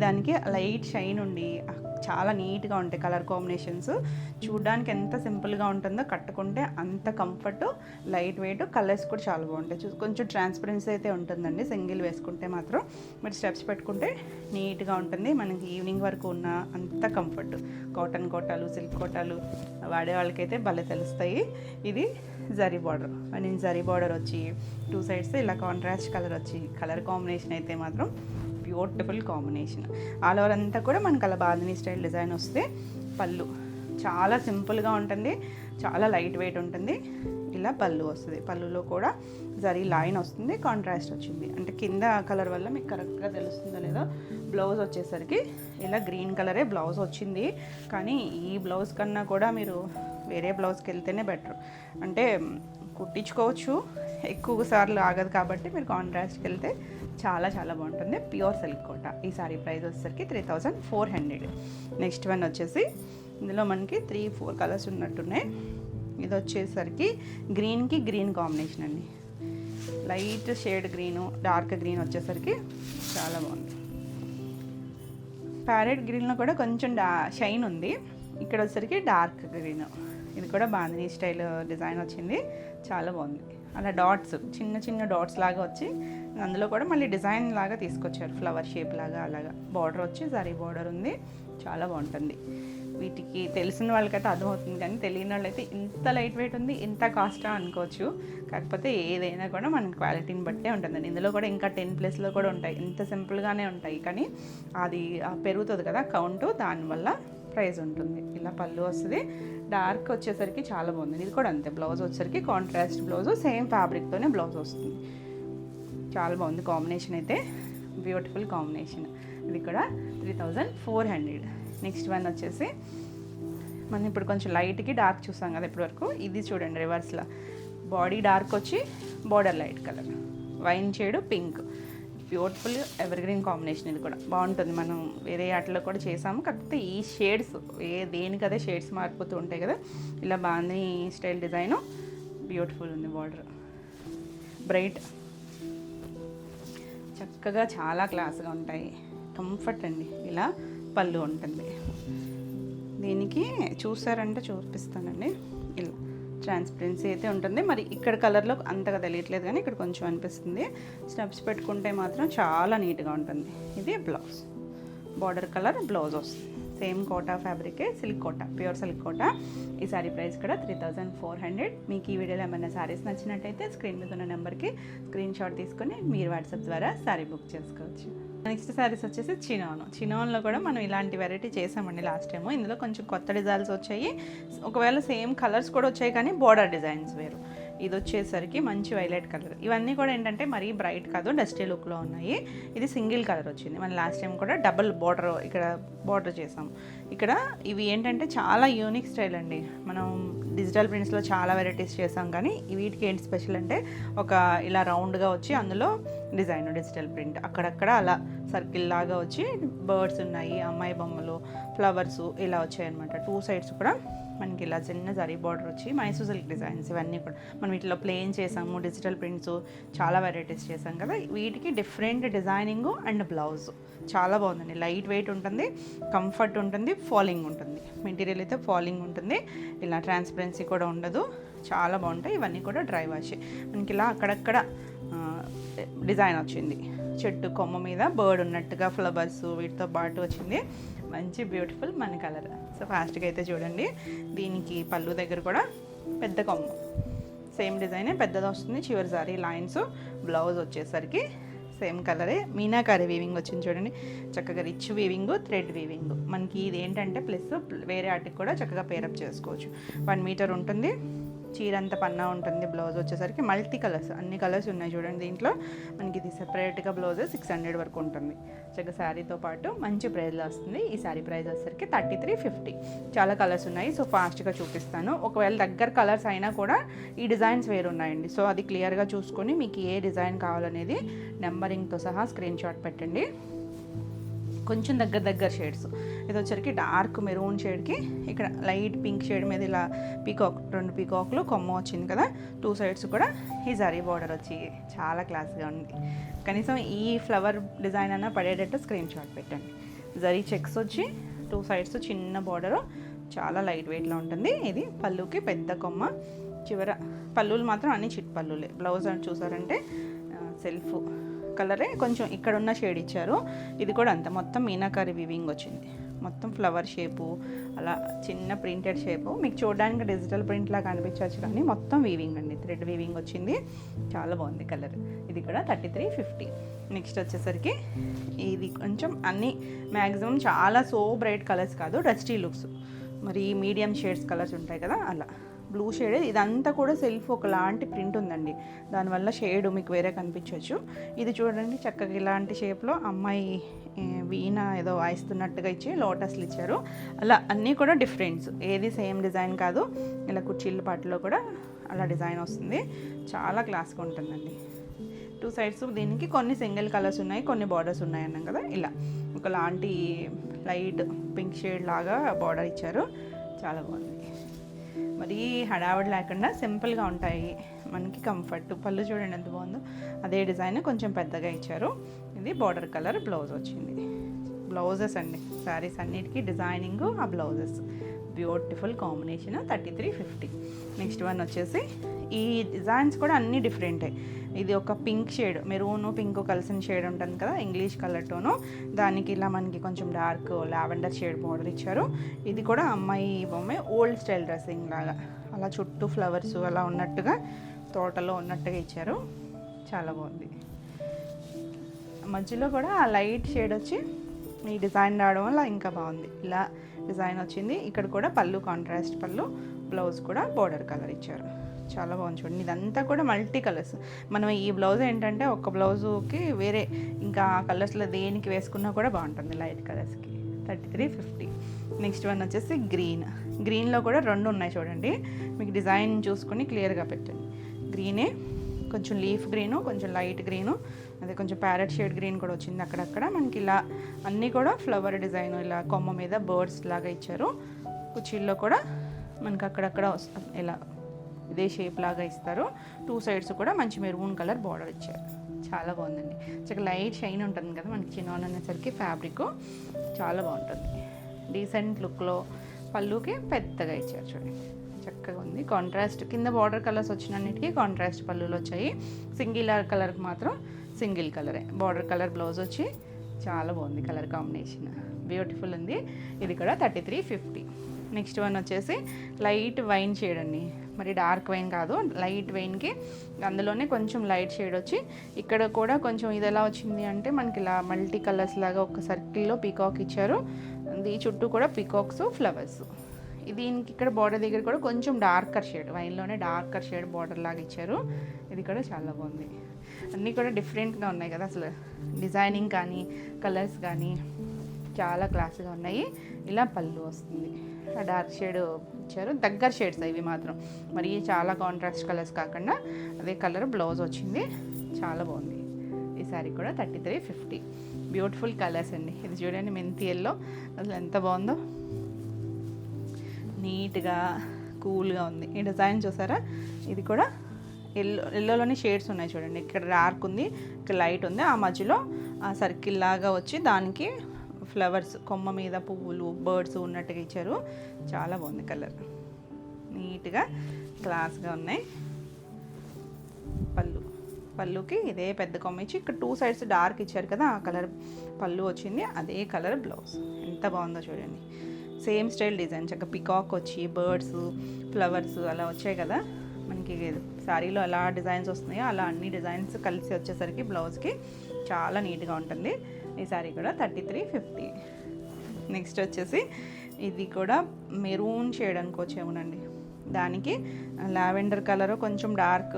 దానికి లైట్ షైన్ ఉండి చాలా నీట్గా ఉంటాయి కలర్ కాంబినేషన్స్. చూడడానికి ఎంత సింపుల్గా ఉంటుందో, కట్టుకుంటే అంత కంఫర్ట్, లైట్ వెయిట్, కలర్స్ కూడా చాలా బాగుంటాయి. కొంచెం ట్రాన్స్పరెన్సీ అయితే ఉంటుందండి సింగిల్ వేసుకుంటే మాత్రం. మీరు స్టెప్స్ పెట్టుకుంటే నీట్గా ఉంటుంది. మనకి ఈవినింగ్ వరకు ఉన్న అంత కంఫర్ట్. కాటన్ కోటాలు, సిల్క్ కోటాలు వాడే వాళ్ళకైతే భలే తెలుస్తాయి. ఇది జరీ బార్డర్, నేను జరీ బార్డర్ వచ్చి 2 సైడ్స్ ఇలా కాంట్రాస్ట్ కలర్ వచ్చి, కలర్ కాంబినేషన్ అయితే మాత్రం బ్యూటిఫుల్ కాంబినేషన్. ఆల్ ఓవర్ అంతా కూడా మనకు అలా బాందినీ స్టైల్ డిజైన్ వస్తే, పళ్ళు చాలా సింపుల్గా ఉంటుంది, చాలా లైట్ వెయిట్ ఉంటుంది. ఇలా పళ్ళు వస్తుంది, పళ్ళులో కూడా జరీ లైన్ వస్తుంది, కాంట్రాస్ట్ వచ్చింది. అంటే కింద కలర్ వల్ల మీకు కరెక్ట్గా తెలుస్తుందో లేదో. బ్లౌజ్ వచ్చేసరికి ఇలా గ్రీన్ కలరే బ్లౌజ్ వచ్చింది. కానీ ఈ బ్లౌజ్ కన్నా కూడా మీరు వేరే బ్లౌజ్కి వెళ్తేనే బెటర్. అంటే కుట్టించుకోవచ్చు, ఎక్కువ సార్లు ఆగదు కాబట్టి మీరు కాంట్రాస్ట్కి వెళ్తే చాలా చాలా బాగుంటుంది. ప్యూర్ సిల్క్ కోట. ఈ సారీ ప్రైస్ వచ్చేసరికి 3400. నెక్స్ట్ వన్ వచ్చేసి ఇందులో మనకి 3-4 కలర్స్ ఉన్నట్టున్నాయి. ఇది వచ్చేసరికి గ్రీన్కి గ్రీన్ కాంబినేషన్ అండి. Light shade green, dark green వచ్చేసరికి చాలా బాగుంది. ప్యారెట్ గ్రీన్లో కూడా కొంచెం షైన్ ఉంది. ఇక్కడ వచ్చేసరికి డార్క్ గ్రీన్. ఇది కూడా బాందినీ స్టైల్ డిజైన్ వచ్చింది, చాలా బాగుంది. అలా డాట్స్, చిన్న చిన్న డాట్స్ లాగా వచ్చి అందులో కూడా మళ్ళీ డిజైన్ లాగా తీసుకొచ్చారు, ఫ్లవర్ షేప్ లాగా. అలాగా బార్డర్ వచ్చి జరీ బార్డర్ ఉంది, చాలా బాగుంటుంది. వీటికి తెలిసిన వాళ్ళకైతే అర్థమవుతుంది, కానీ తెలియని వాళ్ళైతే ఇంత లైట్ వెయిట్ ఉంది, ఇంత కాస్టా అనుకోవచ్చు. కాకపోతే ఏదైనా కూడా మన క్వాలిటీని బట్టే ఉంటుందండి. ఇందులో కూడా ఇంకా 10+ కూడా ఉంటాయి, ఇంత సింపుల్గానే ఉంటాయి, కానీ అది పెరుగుతుంది కదా కౌంటు, దానివల్ల ప్రైస్ ఉంటుంది. ఇలా పళ్ళు వస్తుంది, డార్క్ వచ్చేసరికి చాలా బాగుంది. ఇది కూడా అంతే, బ్లౌజ్ వచ్చేసరికి కాంట్రాస్ట్ బ్లౌజ్, సేమ్ ఫ్యాబ్రిక్తోనే బ్లౌజ్ వస్తుంది. చాలా బాగుంది కాంబినేషన్ అయితే, బ్యూటిఫుల్ కాంబినేషన్. ఇది కూడా 3400. నెక్స్ట్ వన్ వచ్చేసి మనం ఇప్పుడు కొంచెం లైట్కి డార్క్ చూసాం కదా ఇప్పటివరకు. ఇది చూడండి రివర్స్లో, బాడీ డార్క్ వచ్చి border light colour, wine shade pink. Beautiful ever green combination. ఇది కూడా బాగుంటుంది. మనం వేరే ఆటలో కూడా చేసాము, కాకపోతే ఈ షేడ్స్ దేనికదే షేడ్స్ మారిపోతూ ఉంటాయి కదా. ఇలా బాందినీ స్టైల్ డిజైను బ్యూటిఫుల్ ఉంది. బార్డర్ బ్రైట్, చక్కగా చాలా క్లాస్గా ఉంటాయి, కంఫర్ట్ అండి. ఇలా పళ్ళు ఉంటుంది. దీనికి చూసారంటే చూపిస్తానండి, ఇలా ట్రాన్స్పరెన్సీ అయితే ఉంటుంది. మరి ఇక్కడ కలర్లో అంతగా తెలియట్లేదు, కానీ ఇక్కడ కొంచెం అనిపిస్తుంది. స్టెప్స్ పెట్టుకుంటే మాత్రం చాలా నీట్గా ఉంటుంది. ఇది బ్లౌజ్, బార్డర్ కలర్ బ్లౌజ్ వస్తుంది. సేమ్ కోటా ఫ్యాబ్రికే, silk Kota, pure silk Kota. ఈ సారీ ప్రైస్ కూడా 3400. మీకు ఈ వీడియోలో ఏమైనా సారీస్ నచ్చినట్టయితే స్క్రీన్ మీద ఉన్న నెంబర్కి స్క్రీన్ షాట్ తీసుకొని మీరు వాట్సాప్ ద్వారా సారీ బుక్ చేసుకోవచ్చు. నెక్స్ట్ సారీస్ వచ్చేసి చినోన్లో కూడా మనం ఇలాంటి వెరైటీ చేసామండి లాస్ట్ టైము. ఇందులో కొంచెం కొత్త డిజైన్స్ వచ్చాయి, ఒకవేళ సేమ్ కలర్స్ కూడా వచ్చాయి, కానీ బోర్డర్ డిజైన్స్ వేరు. ఇది వచ్చేసరికి మంచి వైలెట్ కలర్. ఇవన్నీ కూడా ఏంటంటే మరీ బ్రైట్ కాదు, డస్టీ లుక్లో ఉన్నాయి. ఇది సింగిల్ కలర్ వచ్చింది. మన లాస్ట్ టైం కూడా డబుల్ బార్డర్, ఇక్కడ బార్డర్ చేసాం. ఇక్కడ ఇవి ఏంటంటే చాలా యూనిక్ స్టైల్ అండి. మనం డిజిటల్ ప్రింట్స్లో చాలా వెరైటీస్ చేసాం, కానీ వీటికి ఏంటి స్పెషల్ అంటే ఒక ఇలా రౌండ్గా వచ్చి అందులో డిజైన్ డిజిటల్ ప్రింట్, అక్కడక్కడ అలా సర్కిల్ లాగా వచ్చి బర్డ్స్ ఉన్నాయి, అమ్మాయి బొమ్మలు, ఫ్లవర్స్ ఇలా వచ్చాయన్నమాట. 2 సైడ్స్ కూడా మనకి ఇలా చిన్న జరీ బార్డర్ వచ్చి మైసూర్ సిల్క్ డిజైన్స్. ఇవన్నీ కూడా మనం వీటిలో ప్లెయిన్ చేసాము, డిజిటల్ ప్రింట్స్ చాలా వెరైటీస్ చేసాం కదా. వీటికి డిఫరెంట్ డిజైనింగ్ అండ్ బ్లౌజ్ చాలా బాగుందండి. లైట్ వెయిట్ ఉంటుంది, కంఫర్ట్ ఉంటుంది, ఫాలింగ్ ఉంటుంది. మెటీరియల్ అయితే ఫాలింగ్ ఉంటుంది, ఇలా ట్రాన్స్పరెన్సీ కూడా ఉండదు, చాలా బాగుంటాయి. ఇవన్నీ కూడా డ్రై వాష్. మనకి ఇలా అక్కడక్కడ డిజైన్ వచ్చింది, చెట్టు కొమ్మ మీద బర్డ్ ఉన్నట్టుగా ఫ్లవర్స్ వీటితో పాటు వచ్చింది. మంచి బ్యూటిఫుల్ మన కలర్. సో ఫాస్ట్గా అయితే చూడండి. దీనికి పళ్ళు దగ్గర కూడా పెద్ద కొమ్మ, సేమ్ డిజైనే పెద్దది వస్తుంది, చివరి సారీ లైన్స్. బ్లౌజ్ వచ్చేసరికి సేమ్ కలరే, మీనాకారి వీవింగ్ వచ్చింది చూడండి. చక్కగా రిచ్ వీవింగ్, థ్రెడ్ వీవింగ్. మనకి ఇది ఏంటంటే ప్లస్ వేరే వాటికి కూడా చక్కగా పేరప్ చేసుకోవచ్చు. 1 మీటర్ ఉంటుంది, చీర అంతా పన్నా ఉంటుంది. బ్లౌజ్ వచ్చేసరికి మల్టీ కలర్స్, అన్ని కలర్స్ ఉన్నాయి చూడండి దీంట్లో. మనకి ఇది సెపరేట్గా బ్లౌజ్ 600 వరకు ఉంటుంది. చక్కగా శారీతో పాటు మంచి ప్రైస్లో వస్తుంది. ఈ శారీ ప్రైస్ వచ్చేసరికి 3350. చాలా కలర్స్ ఉన్నాయి, సో ఫాస్ట్గా చూపిస్తాను. ఒకవేళ దగ్గర కలర్స్ అయినా కూడా ఈ డిజైన్స్ వేరు ఉన్నాయండి. సో అది క్లియర్గా చూసుకొని మీకు ఏ డిజైన్ కావాలనేది నెంబరింగ్తో సహా స్క్రీన్ షాట్ పెట్టండి. కొంచెం దగ్గర షేడ్స్. ఇది వచ్చరికి డార్క్ మెరూన్ షేడ్కి ఇక్కడ లైట్ పింక్ షేడ్ మీద ఇలా పీకాక్, 2 పీకాక్లు కొమ్మ వచ్చింది కదా. 2 సైడ్స్ కూడా ఈ జరీ బార్డర్ వచ్చి చాలా క్లాస్గా ఉంది. కనీసం ఈ ఫ్లవర్ డిజైన్ అన్న పడేటట్టు స్క్రీన్ షాట్ పెట్టండి. జరీ చెక్స్ వచ్చి టూ సైడ్స్ చిన్న బార్డరు, చాలా లైట్ వెయిట్లో ఉంటుంది. ఇది పళ్ళుకి పెద్ద కొమ్మ, చివర పళ్ళులు మాత్రం అన్ని చిట్ పళ్ళులే. బ్లౌజ్ అని చూసారంటే సెల్ఫ్ కలరే, కొంచెం ఇక్కడ ఉన్న షేడ్ ఇచ్చారు. ఇది కూడా అంతే, మొత్తం మీనాకారి వీవింగ్ వచ్చింది. మొత్తం ఫ్లవర్ షేపు, అలా చిన్న ప్రింటెడ్ షేపు. మీకు చూడడానికి డిజిటల్ ప్రింట్ లాగా అనిపించవచ్చు, కానీ మొత్తం వీవింగ్ అండి, థ్రెడ్ వీవింగ్ వచ్చింది. చాలా బాగుంది కలర్. ఇది కూడా 3350. నెక్స్ట్ వచ్చేసరికి ఇది కొంచెం అన్ని మ్యాక్సిమం చాలా సో బ్రైట్ కలర్స్ కాదు, డస్టీ లుక్స్, మరి మీడియం షేడ్స్ కలర్స్ ఉంటాయి కదా అలా. బ్లూ షేడ్, ఇదంతా కూడా సెల్ఫ్ ఒకలాంటి ప్రింట్ ఉందండి, దానివల్ల షేడ్ మీకు వేరే కనిపించవచ్చు. ఇది చూడండి చక్కగా ఇలాంటి షేప్లో అమ్మాయి వీణ ఏదో వాయిస్తున్నట్టుగా ఇచ్చి లోటస్లు ఇచ్చారు. అలా అన్నీ కూడా డిఫరెంట్స్, ఏది సేమ్ డిజైన్ కాదు. ఇలా కుర్చీల పాటలో కూడా అలా డిజైన్ వస్తుంది, చాలా క్లాస్గా ఉంటుందండి. టూ సైడ్స్ దీనికి కొన్ని సింగిల్ కలర్స్ ఉన్నాయి, కొన్ని బార్డర్స్ ఉన్నాయి అన్నాం కదా. ఇలా ఒకలాంటి లైట్ పింక్ షేడ్ లాగా బార్డర్ ఇచ్చారు, చాలా బాగుంది. మరి హడావిడి లేకుండా సింపుల్గా ఉంటాయి, మనకి కంఫర్ట్. పళ్ళు చూడండి ఎంత బాగుందో, అదే డిజైన్ కొంచెం పెద్దగా ఇచ్చారు. ఇది బార్డర్ కలర్ బ్లౌజ్ వచ్చింది. బ్లౌజెస్ అండి, శారీస్ అన్నిటికీ డిజైనింగ్, ఆ blouses beautiful combination. 3350. Next one వచ్చేసి ఈ డిజైన్స్ కూడా అన్నీ డిఫరెంటే. ఇది ఒక పింక్ షేడ్, మెరూన్ పింక్ కలిసిన షేడ్ ఉంటుంది కదా ఇంగ్లీష్ కలర్తోనూ, దానికి ఇలా మనకి కొంచెం డార్క్ లావెండర్ షేడ్ బార్డర్ ఇచ్చారు. ఇది కూడా అమ్మాయి బొమ్మ, ఓల్డ్ స్టైల్ డ్రెస్సింగ్ లాగా, అలా చుట్టూ ఫ్లవర్స్ అలా ఉన్నట్టుగా తోటలో ఉన్నట్టుగా ఇచ్చారు, చాలా బాగుంది. మధ్యలో కూడా ఆ లైట్ షేడ్ వచ్చి ఈ డిజైన్ రావడం వల్ల ఇంకా బాగుంది. ఇలా డిజైన్ వచ్చింది. ఇక్కడ కూడా పళ్ళు కాంట్రాస్ట్ పళ్ళు, బ్లౌజ్ కూడా బార్డర్ కలర్ ఇచ్చారు, చాలా బాగుంది. చూడండి ఇదంతా కూడా మల్టీ కలర్స్. మనం ఈ బ్లౌజ్ ఏంటంటే ఒక బ్లౌజుకి వేరే ఇంకా కలర్స్లో దేనికి వేసుకున్నా కూడా బాగుంటుంది, లైట్ కలర్స్కి. 3350. నెక్స్ట్ వన్ వచ్చేసి గ్రీన్. గ్రీన్లో కూడా రెండు ఉన్నాయి చూడండి, మీకు డిజైన్ చూసుకొని క్లియర్గా పెట్టండి. గ్రీనే కొంచెం లీఫ్ గ్రీను, కొంచెం లైట్ గ్రీను, అదే కొంచెం ప్యారెట్ షేడ్ గ్రీన్ కూడా వచ్చింది అక్కడక్కడ. మనకి ఇలా అన్నీ కూడా ఫ్లవర్ డిజైన్, ఇలా కొమ్మ మీద బర్డ్స్ లాగా ఇచ్చారు. కుర్చీల్లో కూడా మనకి అక్కడక్కడ ఇలా ఇదే షేప్ లాగా ఇస్తారు. టూ సైడ్స్ కూడా మంచి మెరూన్ కలర్ బార్డర్ ఇచ్చారు, చాలా బాగుందండి. చక్కగా లైట్ షైన్ ఉంటుంది కదా మనకి చిన్న అనేసరికి ఫ్యాబ్రిక్, చాలా బాగుంటుంది. డీసెంట్ లుక్లో పళ్ళుకి పెద్దగా ఇచ్చారు చూడండి, చక్కగా ఉంది. కాంట్రాస్ట్ కింద బార్డర్ కలర్స్ వచ్చినన్నిటికీ కాంట్రాస్ట్ పళ్ళులు వచ్చాయి. సింగిల్ కలర్కి మాత్రం సింగిల్ కలరే. బార్డర్ కలర్ బ్లౌజ్ వచ్చి చాలా బాగుంది, కలర్ కాంబినేషన్ బ్యూటిఫుల్ ఉంది. ఇది కూడా 3350. నెక్స్ట్ వన్ వచ్చేసి లైట్ వైన్ షేడ్ అండి, మరి డార్క్ వైన్ కాదు, లైట్ వైన్కి అందులోనే కొంచెం లైట్ షేడ్ వచ్చి ఇక్కడ కూడా కొంచెం ఇది ఎలా వచ్చింది అంటే మనకి ఇలా మల్టీ కలర్స్ లాగా ఒక సర్కిల్లో పీకాక్ ఇచ్చారు. ఈ చుట్టూ కూడా పీకాక్స్ ఫ్లవర్స్. దీనికి ఇక్కడ బార్డర్ దగ్గర కూడా కొంచెం డార్కర్ షేడ్, వైన్లోనే డార్కర్ షేడ్ బార్డర్ లాగా ఇచ్చారు. ఇది కూడా చాలా బాగుంది. అన్నీ కూడా డిఫరెంట్గా ఉన్నాయి కదా, అసలు డిజైనింగ్ కానీ కలర్స్ కానీ చాలా క్లాస్గా ఉన్నాయి. ఇలా పళ్ళు వస్తుంది, డార్క్ షేడ్ ఇచ్చారు, దగ్గర షేడ్స్ ఇవి మాత్రం, మరి చాలా కాంట్రాస్ట్ కలర్స్ కాకుండా అదే కలర్ బ్లౌజ్ వచ్చింది, చాలా బాగుంది. ఈ సారీ కూడా 3350. బ్యూటిఫుల్ కలర్స్ అండి. ఇది చూడండి మెంతి ఎల్లో, అసలు ఎంత బాగుందో, నీట్గా కూల్గా ఉంది. ఈ డిజైన్ చూసారా, ఇది కూడా ఎల్లోలోనే షేడ్స్ ఉన్నాయి చూడండి. ఇక్కడ డార్క్ ఉంది, ఇక్కడ లైట్ ఉంది, ఆ మధ్యలో ఆ సర్కిల్ లాగా వచ్చి దానికి ఫ్లవర్స్, కొమ్మ మీద పువ్వులు బర్డ్స్ ఉన్నట్టుగా ఇచ్చారు, చాలా బాగుంది. కలర్ నీట్గా క్లాస్గా ఉన్నాయి. పళ్ళుకి ఇదే పెద్ద కొమ్మ ఇచ్చి ఇక్కడ టూ సైడ్స్ డార్క్ ఇచ్చారు కదా, ఆ కలర్ పళ్ళు వచ్చింది, అదే కలర్ బ్లౌజ్. ఎంత బాగుందో చూడండి, సేమ్ స్టైల్ డిజైన్, చక్కగా పికాక్ వచ్చి బర్డ్స్ ఫ్లవర్స్ అలా వచ్చాయి కదా మనకి శారీలో ఎలా డిజైన్స్ వస్తున్నాయో అలా అన్ని డిజైన్స్ కలిసి వచ్చేసరికి బ్లౌజ్కి చాలా నీట్గా ఉంటుంది. ఈ శారీ కూడా 3350. నెక్స్ట్ వచ్చేసి ఇది కూడా మెరూన్ షేడ్ అనుకోవచ్చేమోనండి, దానికి లావెండర్ కలర్ కొంచెం డార్క్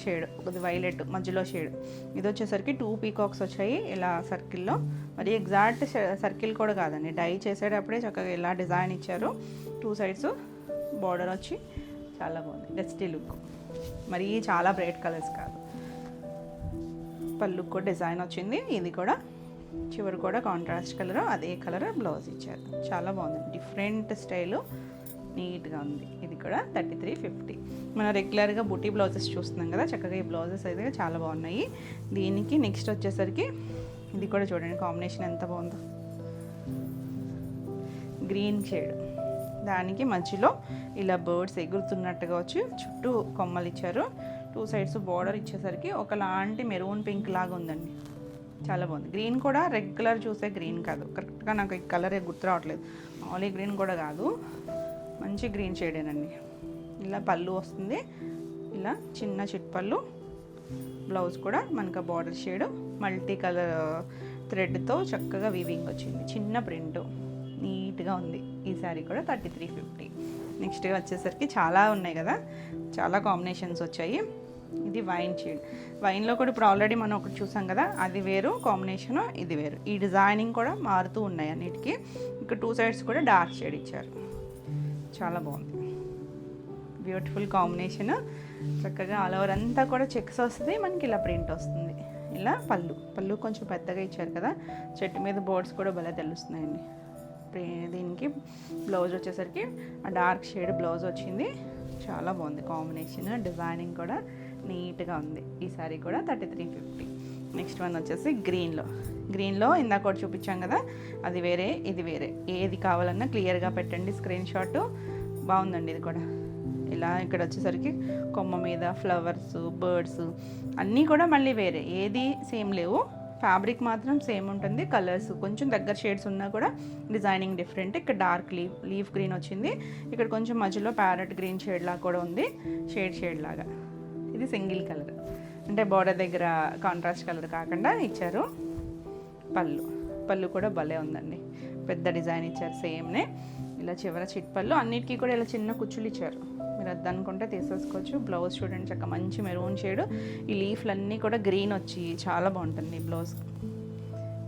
షేడ్, కొద్ది వైలెట్ మధ్యలో షేడ్. ఇది వచ్చేసరికి 2 పీకాక్స్ వచ్చాయి ఇలా సర్కిల్లో, మరి ఎగ్జాక్ట్ సర్కిల్ కూడా కాదండి, డై చేసేటప్పుడే చక్కగా ఇలా డిజైన్ ఇచ్చారు. టూ సైడ్స్ బార్డర్ వచ్చి చాలా బాగుంది, డస్టీ లుక్, మరి చాలా బ్రైట్ కలర్స్ కాదు. పళ్ళు కూడా డిజైన్ వచ్చింది, ఇది కూడా చివరి కూడా కాంట్రాస్ట్ కలర్, అదే కలర్ బ్లౌజ్ ఇచ్చారు, చాలా బాగుంది. డిఫరెంట్ స్టైలు, నీట్గా ఉంది. ఇది కూడా 3350. మనం రెగ్యులర్గా బుటీ బ్లౌజెస్ చూస్తున్నాం కదా, చక్కగా ఈ బ్లౌజెస్ అయితే చాలా బాగున్నాయి. దీనికి నెక్స్ట్ వచ్చేసరికి ఇది కూడా చూడండి కాంబినేషన్ ఎంత బాగుందో, గ్రీన్ షేడ్, దానికి మధ్యలో ఇలా బర్డ్స్ ఎగురుతున్నట్టుగా వచ్చి చుట్టూ కొమ్మలు ఇచ్చారు. 2 సైడ్స్ బార్డర్ ఇచ్చేసరికి ఒకలాంటి మెరూన్ పింక్ లాగా ఉందండి, చాలా బాగుంది. గ్రీన్ కూడా రెగ్యులర్ చూసే గ్రీన్ కాదు, కరెక్ట్గా నాకు ఈ కలరే గుర్తు రావట్లేదు. ఆలివ్ గ్రీన్ కూడా కాదు, మంచి గ్రీన్ షేడేనండి. ఇలా పళ్ళు వస్తుంది, ఇలా చిన్న చిట్పళ్ళు. బ్లౌజ్ కూడా మనకు బార్డర్ షేడ్ మల్టీ కలర్ థ్రెడ్తో చక్కగా వీవింగ్ వచ్చింది, చిన్న ప్రింట్, నీట్గా ఉంది. ఈ శారీ కూడా 3350. నెక్స్ట్ వచ్చేసరికి చాలా ఉన్నాయి కదా, చాలా కాంబినేషన్స్ వచ్చాయి. ఇది వైన్ షేడ్, వైన్లో కూడా ఇప్పుడు ఆల్రెడీ మనం ఒకటి చూసాం కదా, అది వేరు కాంబినేషను, ఇది వేరు. ఈ డిజైనింగ్ కూడా మారుతూ ఉన్నాయి అన్నిటికీ. ఇంకా 2 సైడ్స్ కూడా డార్క్ షేడ్ ఇచ్చారు, చాలా బాగుంది. బ్యూటిఫుల్ కాంబినేషన్, చక్కగా ఆల్ ఓవర్ అంతా కూడా చెక్స్ వస్తుంది, మనకి ఇలా ప్రింట్ వస్తుంది. ఇలా పళ్ళు కొంచెం పెద్దగా ఇచ్చారు కదా, చెట్టు మీద బోర్డ్స్ కూడా భలే తెలుస్తున్నాయండి. దీనికి బ్లౌజ్ వచ్చేసరికి ఆ డార్క్ షేడ్ బ్లౌజ్ వచ్చింది, చాలా బాగుంది కాంబినేషన్. డిజైనింగ్ కూడా నీట్గా ఉంది. ఈ సారీ కూడా 3350. నెక్స్ట్ వన్ వచ్చేసి గ్రీన్లో ఇందాక ఒకటి చూపించాం కదా, అది వేరే ఇది వేరే. ఏది కావాలన్నా క్లియర్గా పెట్టండి స్క్రీన్ షాట్. బాగుందండి ఇది కూడా. ఇలా ఇక్కడ వచ్చేసరికి కొమ్మ మీద ఫ్లవర్స్, బర్డ్స్ అన్నీ కూడా మళ్ళీ వేరే, ఏది సేమ్ లేవు. ఫ్యాబ్రిక్ మాత్రం సేమ్ ఉంటుంది, కలర్స్ కొంచెం దగ్గర షేడ్స్ ఉన్నా కూడా డిజైనింగ్ డిఫరెంట్. ఇక్కడ డార్క్ లీఫ్ గ్రీన్ వచ్చింది, ఇక్కడ కొంచెం మధ్యలో ప్యారెట్ గ్రీన్ షేడ్ లాగా కూడా ఉంది, షేడ్ లాగా. ఇది సింగిల్ కలర్, అంటే బోర్డర్ దగ్గర కాంట్రాస్ట్ కలర్ కాకుండా ఇచ్చారు. పళ్ళు కూడా భలే ఉందండి, పెద్ద డిజైన్ ఇచ్చారు సేమ్నే. ఇలా చివర చిట్పళ్ళు, అన్నిటికీ కూడా ఇలా చిన్న కుచ్చులు ఇచ్చారు. మీరు అది అనుకుంటే తీసేసుకోవచ్చు. బ్లౌజ్ చూడండి, చక్కగా మంచి మెరూన్ షేడ్, ఈ లీఫ్లన్నీ కూడా గ్రీన్ వచ్చి చాలా బాగుంటుంది బ్లౌజ్.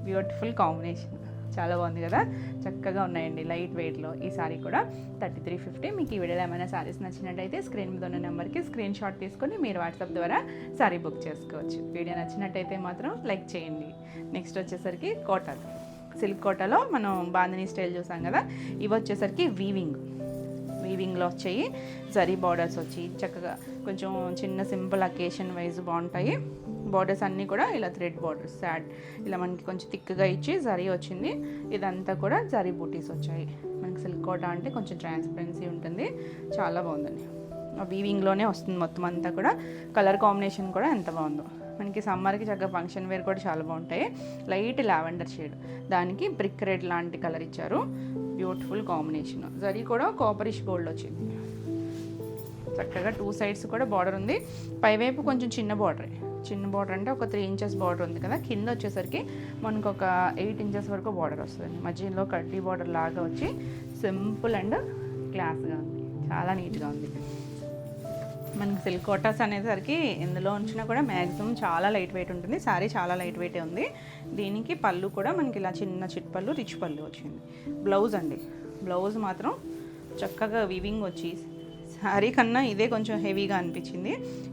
బ్యూటిఫుల్ కాంబినేషన్, చాలా బాగుంది కదా, చక్కగా ఉన్నాయండి లైట్ వెయిట్లో. ఈ సారీ కూడా 3350. మీకు ఈ వీడియోలో ఏమైనా సారీస్ నచ్చినట్టయితే స్క్రీన్ మీద ఉన్న నెంబర్కి స్క్రీన్ షాట్ తీసుకొని మీరు వాట్సాప్ ద్వారా సారీ బుక్ చేసుకోవచ్చు. వీడియో నచ్చినట్టయితే మాత్రం లైక్ చేయండి. నెక్స్ట్ వచ్చేసరికి కోటాలు, సిల్క్ కోటాలో మనం బాందినీ స్టైల్ చూసాం కదా, ఇవి వచ్చేసరికి వీవింగ్లో వచ్చాయి. జరీ బార్డర్స్ వచ్చి చక్కగా కొంచెం చిన్న సింపుల్ అకేషన్ వైజ్ బాగుంటాయి. బార్డర్స్ అన్నీ కూడా ఇలా థ్రెడ్ బార్డర్స్, సాడ్ ఇలా మనకి కొంచెం థిక్గా ఇచ్చి జరీ వచ్చింది. ఇదంతా కూడా జరీ బూటీస్ వచ్చాయి. మనకి సిల్క్ కోటా అంటే కొంచెం ట్రాన్స్పరెన్సీ ఉంటుంది, చాలా బాగుందండి. వీవింగ్లోనే వస్తుంది మొత్తం అంతా కూడా. కలర్ కాంబినేషన్ కూడా ఎంత బాగుందో. మనకి సమ్మర్కి చక్కగా ఫంక్షన్ వేర్ కూడా చాలా బాగుంటాయి. లైట్ లావెండర్ షేడ్, దానికి బ్రిక్ రెడ్ లాంటి కలర్ ఇచ్చారు. Beautiful combination. జరీ కూడా కాపరిష్ గోల్డ్ వచ్చింది. చక్కగా 2 సైడ్స్ కూడా బార్డర్ ఉంది. పైవైపు కొంచెం చిన్న బార్డర్ అంటే ఒక 3 ఇంచెస్ బార్డర్ ఉంది కదా, కింద వచ్చేసరికి మనకు ఒక 8 ఇంచెస్ వరకు బార్డర్ వస్తుంది. మధ్యలో కడ్డీ బార్డర్ లాగా వచ్చి సింపుల్ అండ్ క్లాస్గా ఉంది, చాలా నీట్గా ఉంది. మనకి సిల్క్ కోటాస్ అనేసరికి ఇందులో ఉంచినా కూడా మ్యాక్సిమం చాలా లైట్ వెయిట్ ఉంటుంది. శారీ చాలా లైట్ వెయిటే ఉంది. దీనికి పళ్ళు కూడా మనకి ఇలా చిన్న చిట్పళ్ళు, రిచ్ పళ్ళు వచ్చింది. బ్లౌజ్ మాత్రం చక్కగా వీవింగ్ వచ్చి శారీ కన్నా ఇదే కొంచెం హెవీగా అనిపించింది.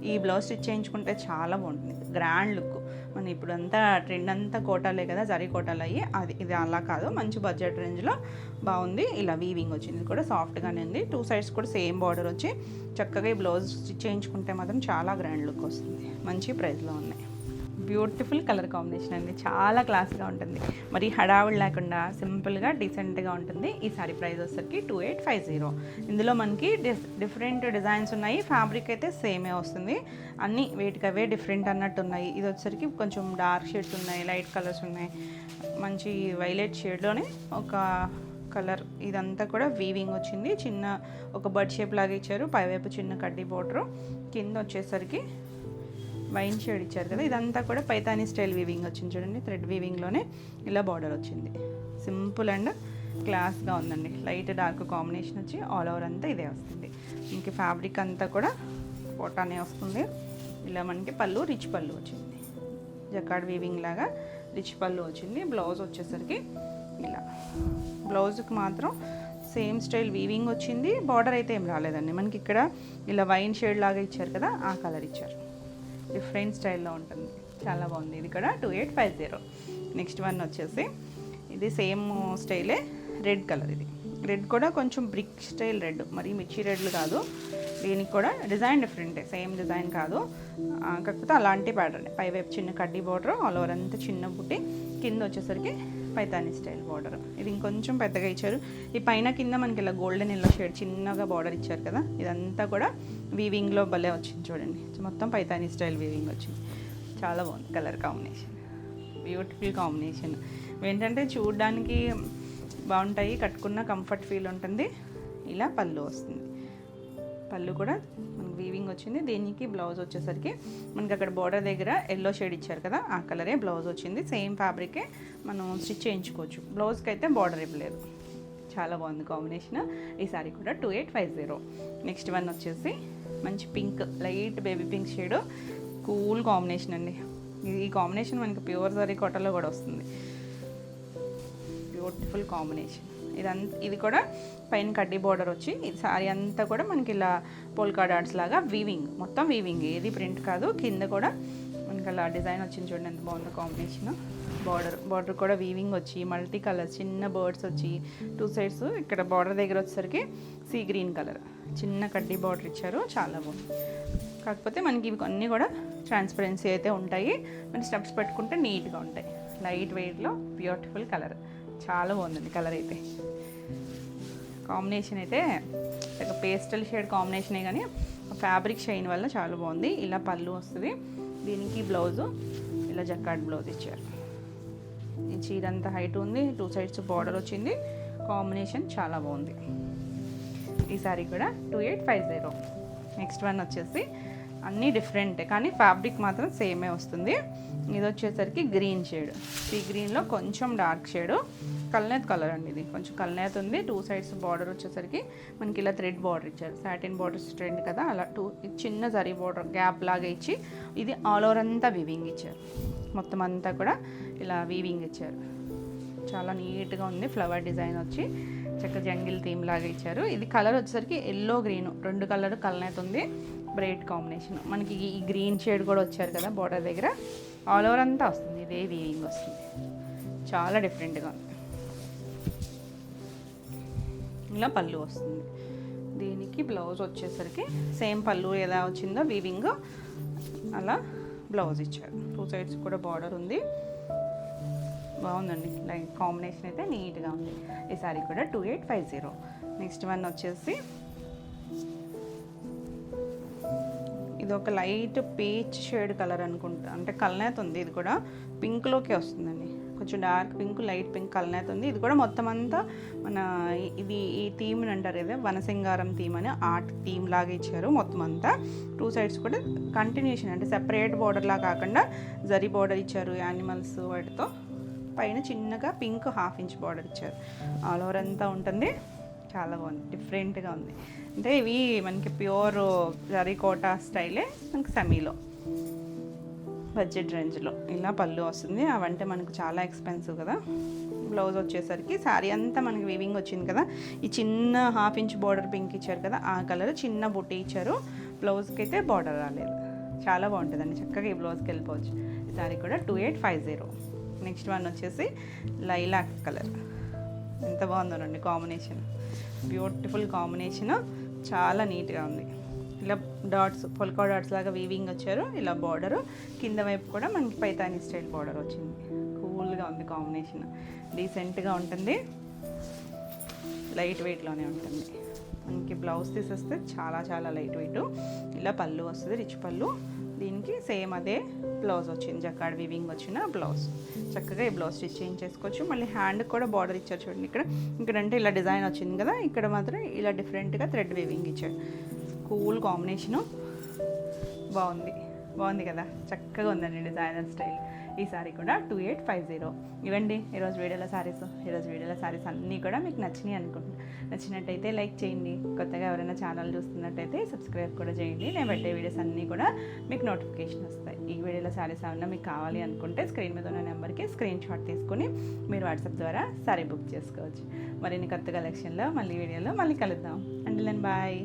ఈ బ్లౌజ్ స్టిచ్ చేయించుకుంటే చాలా బాగుంటుంది, గ్రాండ్ లుక్. మన ఇప్పుడు అంతా ట్రెండ్ అంతా కోటాలే కదా, జరీ కోటాలు అయ్యి, ఇది అలా కాదు, మంచి బడ్జెట్ రేంజ్లో బాగుంది. ఇలా వీవింగ్ వచ్చింది, ఇది కూడా సాఫ్ట్గానే ఉంది. 2 సైడ్స్ కూడా సేమ్ బార్డర్ వచ్చి చక్కగా ఈ బ్లౌజ్ స్టిచ్ చేయించుకుంటే మాత్రం చాలా గ్రాండ్ లుక్ వస్తుంది. మంచి ప్రైస్లో ఉన్నాయి. బ్యూటిఫుల్ కలర్ కాంబినేషన్ అండి, చాలా క్లాస్గా ఉంటుంది. మరి హడావుడి లేకుండా సింపుల్గా డీసెంట్గా ఉంటుంది. ఈ సారీ ప్రైస్ వచ్చేసరికి 2850. ఇందులో మనకి డిఫరెంట్ డిజైన్స్ ఉన్నాయి. ఫ్యాబ్రిక్ అయితే సేమే వస్తుంది, అన్నీ వేటికి అవే డిఫరెంట్ అన్నట్టు ఉన్నాయి. ఇది వచ్చేసరికి కొంచెం డార్క్ షేడ్స్ ఉన్నాయి, లైట్ కలర్స్ ఉన్నాయి. మంచి వైలెట్ షేడ్లోనే ఒక కలర్. ఇదంతా కూడా వీవింగ్ వచ్చింది, చిన్న ఒక బర్డ్ షేప్ లాగా ఇచ్చారు. పైవైపు చిన్న కడ్డీ బోర్డరు, కింద వచ్చేసరికి వైన్ షేడ్ ఇచ్చారు కదా. ఇదంతా కూడా పైతానీ స్టైల్ వీవింగ్ వచ్చింది చూడండి, థ్రెడ్ వీవింగ్లోనే ఇలా బార్డర్ వచ్చింది. సింపుల్ అండ్ క్లాస్గా ఉందండి. లైట్ డార్క్ కాంబినేషన్ వచ్చి ఆల్ ఓవర్ అంతా ఇదే వస్తుంది. ఇంక ఫ్యాబ్రిక్ అంతా కూడా కోటానే వస్తుంది. ఇలా మనకి పళ్ళు, రిచ్ పళ్ళు వచ్చింది, జకార్డ్ వీవింగ్ లాగా రిచ్ పళ్ళు వచ్చింది. బ్లౌజ్ వచ్చేసరికి ఇలా, బ్లౌజ్కి మాత్రం సేమ్ స్టైల్ వీవింగ్ వచ్చింది. బార్డర్ అయితే ఏం రాలేదండి మనకి. ఇక్కడ ఇలా వైన్ షేడ్ లాగా ఇచ్చారు కదా, ఆ కలర్ ఇచ్చారు. డిఫరెంట్ స్టైల్లో ఉంటుంది, చాలా బాగుంది. ఇది కూడా 2850. నెక్స్ట్ వన్ వచ్చేసి ఇది సేమ్ స్టైలే, రెడ్ కలర్. ఇది రెడ్ కూడా కొంచెం బ్రిక్ స్టైల్ రెడ్, మరి మిర్చి రెడ్లు కాదు. దీనికి కూడా డిజైన్ డిఫరెంటే, సేమ్ డిజైన్ కాదు, కాకపోతే అలాంటి ప్యాటర్న్. పైవైపు చిన్న కడ్డీ బార్డర్, ఆల్ ఓవర్ అంతా చిన్న బుట్టి, కింద వచ్చేసరికి పైతాని స్టైల్ బార్డర్. ఇది ఇంకొంచెం పెద్దగా ఇచ్చారు. ఈ పైన కింద మనకి ఇలా గోల్డెన్ ఎల్లో షేడ్ చిన్నగా బార్డర్ ఇచ్చారు కదా, ఇదంతా కూడా వీవింగ్లో భలే వచ్చింది చూడండి. మొత్తం పైతాని స్టైల్ వీవింగ్ వచ్చింది. చాలా బాగుంది కలర్ కాంబినేషన్, బ్యూటిఫుల్ కాంబినేషన్. ఏంటంటే చూడడానికి బాగుంటాయి, కట్టుకున్న కంఫర్ట్ ఫీల్ ఉంటుంది. ఇలా పళ్ళు వస్తుంది, పళ్ళు కూడా మనకి వీవింగ్ వచ్చింది. దీనికి బ్లౌజ్ వచ్చేసరికి మనకి అక్కడ బోర్డర్ దగ్గర ఎల్లో షేడ్ ఇచ్చారు కదా, ఆ కలరే బ్లౌజ్ వచ్చింది. సేమ్ ఫ్యాబ్రికే మనం స్టిచ్ చేయించుకోవచ్చు. బ్లౌజ్కి అయితే బార్డర్ ఇవ్వలేదు. చాలా బాగుంది కాంబినేషన్. ఈ సారీ కూడా 2850. నెక్స్ట్ వన్ వచ్చేసి మంచి pink, light baby pink shade, cool combination అండి. ఈ కాంబినేషన్ మనకి ప్యూర్ సారీ కాటన్లో కూడా వస్తుంది. Beautiful combination. ఇది కూడా పైన కడ్డీ బార్డర్ వచ్చి ఇది సారీ అంతా కూడా మనకి ఇలా పోల్కా డాట్స్ లాగా వీవింగ్, మొత్తం వీవింగ్, ఏది ప్రింట్ కాదు. కింద కూడా మనకి అలా డిజైన్ వచ్చింది చూడండి, ఎంత బాగుంది కాంబినేషన్. బార్డర్ కూడా వీవింగ్ వచ్చి మల్టీ కలర్స్, చిన్న బర్డ్స్ వచ్చి 2 సైడ్స్. ఇక్కడ బార్డర్ దగ్గర వచ్చేసరికి సీ గ్రీన్ కలర్ చిన్న కడ్డీ బార్డర్ ఇచ్చారు. చాలా బాగుంది. కాకపోతే మనకి ఇవి అన్నీ కూడా ట్రాన్స్పరెన్సీ అయితే ఉంటాయి. మన స్టెప్స్ పెట్టుకుంటే నీట్గా ఉంటాయి. లైట్ వెయిట్లో బ్యూటిఫుల్ కలర్, చాలా బాగుందండి కలర్ అయితే. కాంబినేషన్ అయితే ఒక పేస్టల్ షేడ్ కాంబినేషనే కానీ ఫ్యాబ్రిక్ షైన్ వల్ల చాలా బాగుంది. ఇలా పళ్ళు వస్తుంది. దీనికి బ్లౌజు ఇలా జకార్డ్ బ్లౌజ్ ఇచ్చారు. ఈ చీర అంతా హైట్ ఉంది, 2 సైడ్స్ బార్డర్ వచ్చింది. కాంబినేషన్ చాలా బాగుంది. ఈ సారీ కూడా 2850. నెక్స్ట్ వన్ వచ్చేసి అన్నీ డిఫరెంటే కానీ ఫ్యాబ్రిక్ మాత్రం సేమే వస్తుంది. ఇది వచ్చేసరికి గ్రీన్ షేడ్, సీ గ్రీన్లో కొంచెం డార్క్ షేడ్, కల్నేత్ కలర్ అండి. ఇది కొంచెం కల్నేత్ ఉంది. 2 సైడ్స్ బార్డర్ వచ్చేసరికి మనకి ఇలా థ్రెడ్ బార్డర్ ఇచ్చారు. సాటిన్ బార్డర్స్ ట్రెండ్ కదా, అలా చిన్న జరీ బార్డర్ గ్యాప్ లాగా ఇచ్చి ఇది ఆల్ ఓవర్ అంతా వీవింగ్ ఇచ్చారు. మొత్తం అంతా కూడా ఇలా వీవింగ్ ఇచ్చారు. చాలా నీట్గా ఉంది. ఫ్లవర్ డిజైన్ వచ్చి చక్క జంగిల్ థీమ్ లాగా ఇచ్చారు. ఇది కలర్ వచ్చేసరికి ఎల్లో గ్రీన్ 2 కలర్ కల్నేత్ ఉంది. Bright combination. మనకి ఈ గ్రీన్ షేడ్ కూడా వచ్చారు కదా బార్డర్ దగ్గర, ఆల్ ఓవర్ అంతా వస్తుంది. ఇదే వీవింగ్ వస్తుంది. చాలా డిఫరెంట్గా ఉంది. ఇలా పళ్ళు వస్తుంది. దీనికి బ్లౌజ్ వచ్చేసరికి సేమ్ పళ్ళు ఎలా వచ్చిందో వీవింగ్ అలా బ్లౌజ్ ఇచ్చారు. 2 సైడ్స్ కూడా బార్డర్ ఉంది. బాగుందండి. లైక్ కాంబినేషన్ అయితే నీట్గా ఉంది. ఈ సారీ కూడా 2850. నెక్స్ట్ వన్ వచ్చేసి ఇది ఒక లైట్ పీచ్ షేడ్ కలర్ అనుకుంటా, అంటే కల్నేత్ ఉంది. ఇది కూడా పింక్లోకి వస్తుందండి. కొంచెం డార్క్ పింక్, లైట్ పింక్ కల్నేత్ ఉంది. ఇది కూడా మొత్తం అంతా మన ఇది ఈ థీమ్ అంటారు కదా, వనసింగారం థీమ్ అని ఆర్ట్ థీమ్ లాగా ఇచ్చారు. మొత్తం అంతా 2 సైడ్స్ కూడా కంటిన్యూషన్, అంటే సెపరేట్ బార్డర్లా కాకుండా జరీ బార్డర్ ఇచ్చారు యానిమల్స్ వాటితో. పైన చిన్నగా పింక్ 1/2 ఇంచ్ బార్డర్ ఇచ్చారు. ఆల్ ఓవర్ అంతా ఉంటుంది. చాలా బాగుంది, డిఫరెంట్గా ఉంది. అంటే ఇవి మనకి ప్యూర్ జరీకోటా స్టైలే, మనకి సెమీలో బడ్జెట్ రేంజ్లో ఇలా పళ్ళు వస్తుంది. అవంటే మనకు చాలా ఎక్స్పెన్సివ్ కదా. బ్లౌజ్ వచ్చేసరికి శారీ అంతా మనకి వీవింగ్ వచ్చింది కదా, ఈ చిన్న 1/2 ఇంచ్ బార్డర్ పింక్ ఇచ్చారు కదా, ఆ కలర్ చిన్న బుట్టి ఇచ్చారు. బ్లౌజ్కి అయితే బార్డర్ రాలేదు. చాలా బాగుంటుందండి, చక్కగా ఈ బ్లౌజ్కి వెళ్ళిపోవచ్చు. ఈ శారీ కూడా 2850. నెక్స్ట్ వన్ వచ్చేసి లైలాక్ కలర్. ఎంత బాగుందోనండి కాంబినేషన్, బ్యూటిఫుల్ కాంబినేషన్, చాలా నీట్గా ఉంది. ఇలా డాట్స్, పొల్కా డాట్స్ లాగా వీవింగ్ వచ్చారు. ఇలా బార్డరు కింద వైపు కూడా మనకి పైతాని స్టైల్ బార్డర్ వచ్చింది. కూల్గా ఉంది కాంబినేషన్, డీసెంట్గా ఉంటుంది. లైట్ వెయిట్లోనే ఉంటుంది. మనకి బ్లౌజ్ తీసేస్తే చాలా చాలా లైట్ వెయిట్. ఇలా పళ్ళు వస్తుంది, రిచ్ పళ్ళు. దీనికి సేమ్ అదే బ్లౌజ్ వచ్చింది, జకార్డ్ వీవింగ్ వచ్చిన బ్లౌజ్. చక్కగా ఈ బ్లౌజ్ స్టిచ్ చేయించేసుకోవచ్చు. మళ్ళీ హ్యాండ్కి కూడా బార్డర్ ఇచ్చారు చూడండి. ఇక్కడంటే ఇలా డిజైన్ వచ్చింది కదా, ఇక్కడ మాత్రం ఇలా డిఫరెంట్గా థ్రెడ్ వీవింగ్ ఇచ్చారు. కూల్ కాంబినేషను, బాగుంది కదా, చక్కగా ఉందండి డిజైనర్ స్టైల్. ఈ సారీ కూడా 2850. ఇవ్వండి ఈరోజు వీడియోలో సారీస్ అన్నీ కూడా మీకు నచ్చినాయి అనుకుంటున్నాను. నచ్చినట్టయితే లైక్ చేయండి. కొత్తగా ఎవరైనా ఛానల్ చూస్తున్నట్టయితే సబ్స్క్రైబ్ కూడా చేయండి. నేను పెట్టే వీడియోస్ అన్నీ కూడా మీకు నోటిఫికేషన్ వస్తాయి. ఈ వీడియోలో సారీస్ ఏమన్నా మీకు కావాలి అనుకుంటే స్క్రీన్ మీద ఉన్న నెంబర్కి స్క్రీన్ షాట్ తీసుకొని మీరు వాట్సాప్ ద్వారా సారీ బుక్ చేసుకోవచ్చు. మరిన్ని కొత్త కలెక్షన్లో వీడియోలో మళ్ళీ కలుద్దాం. And then bye.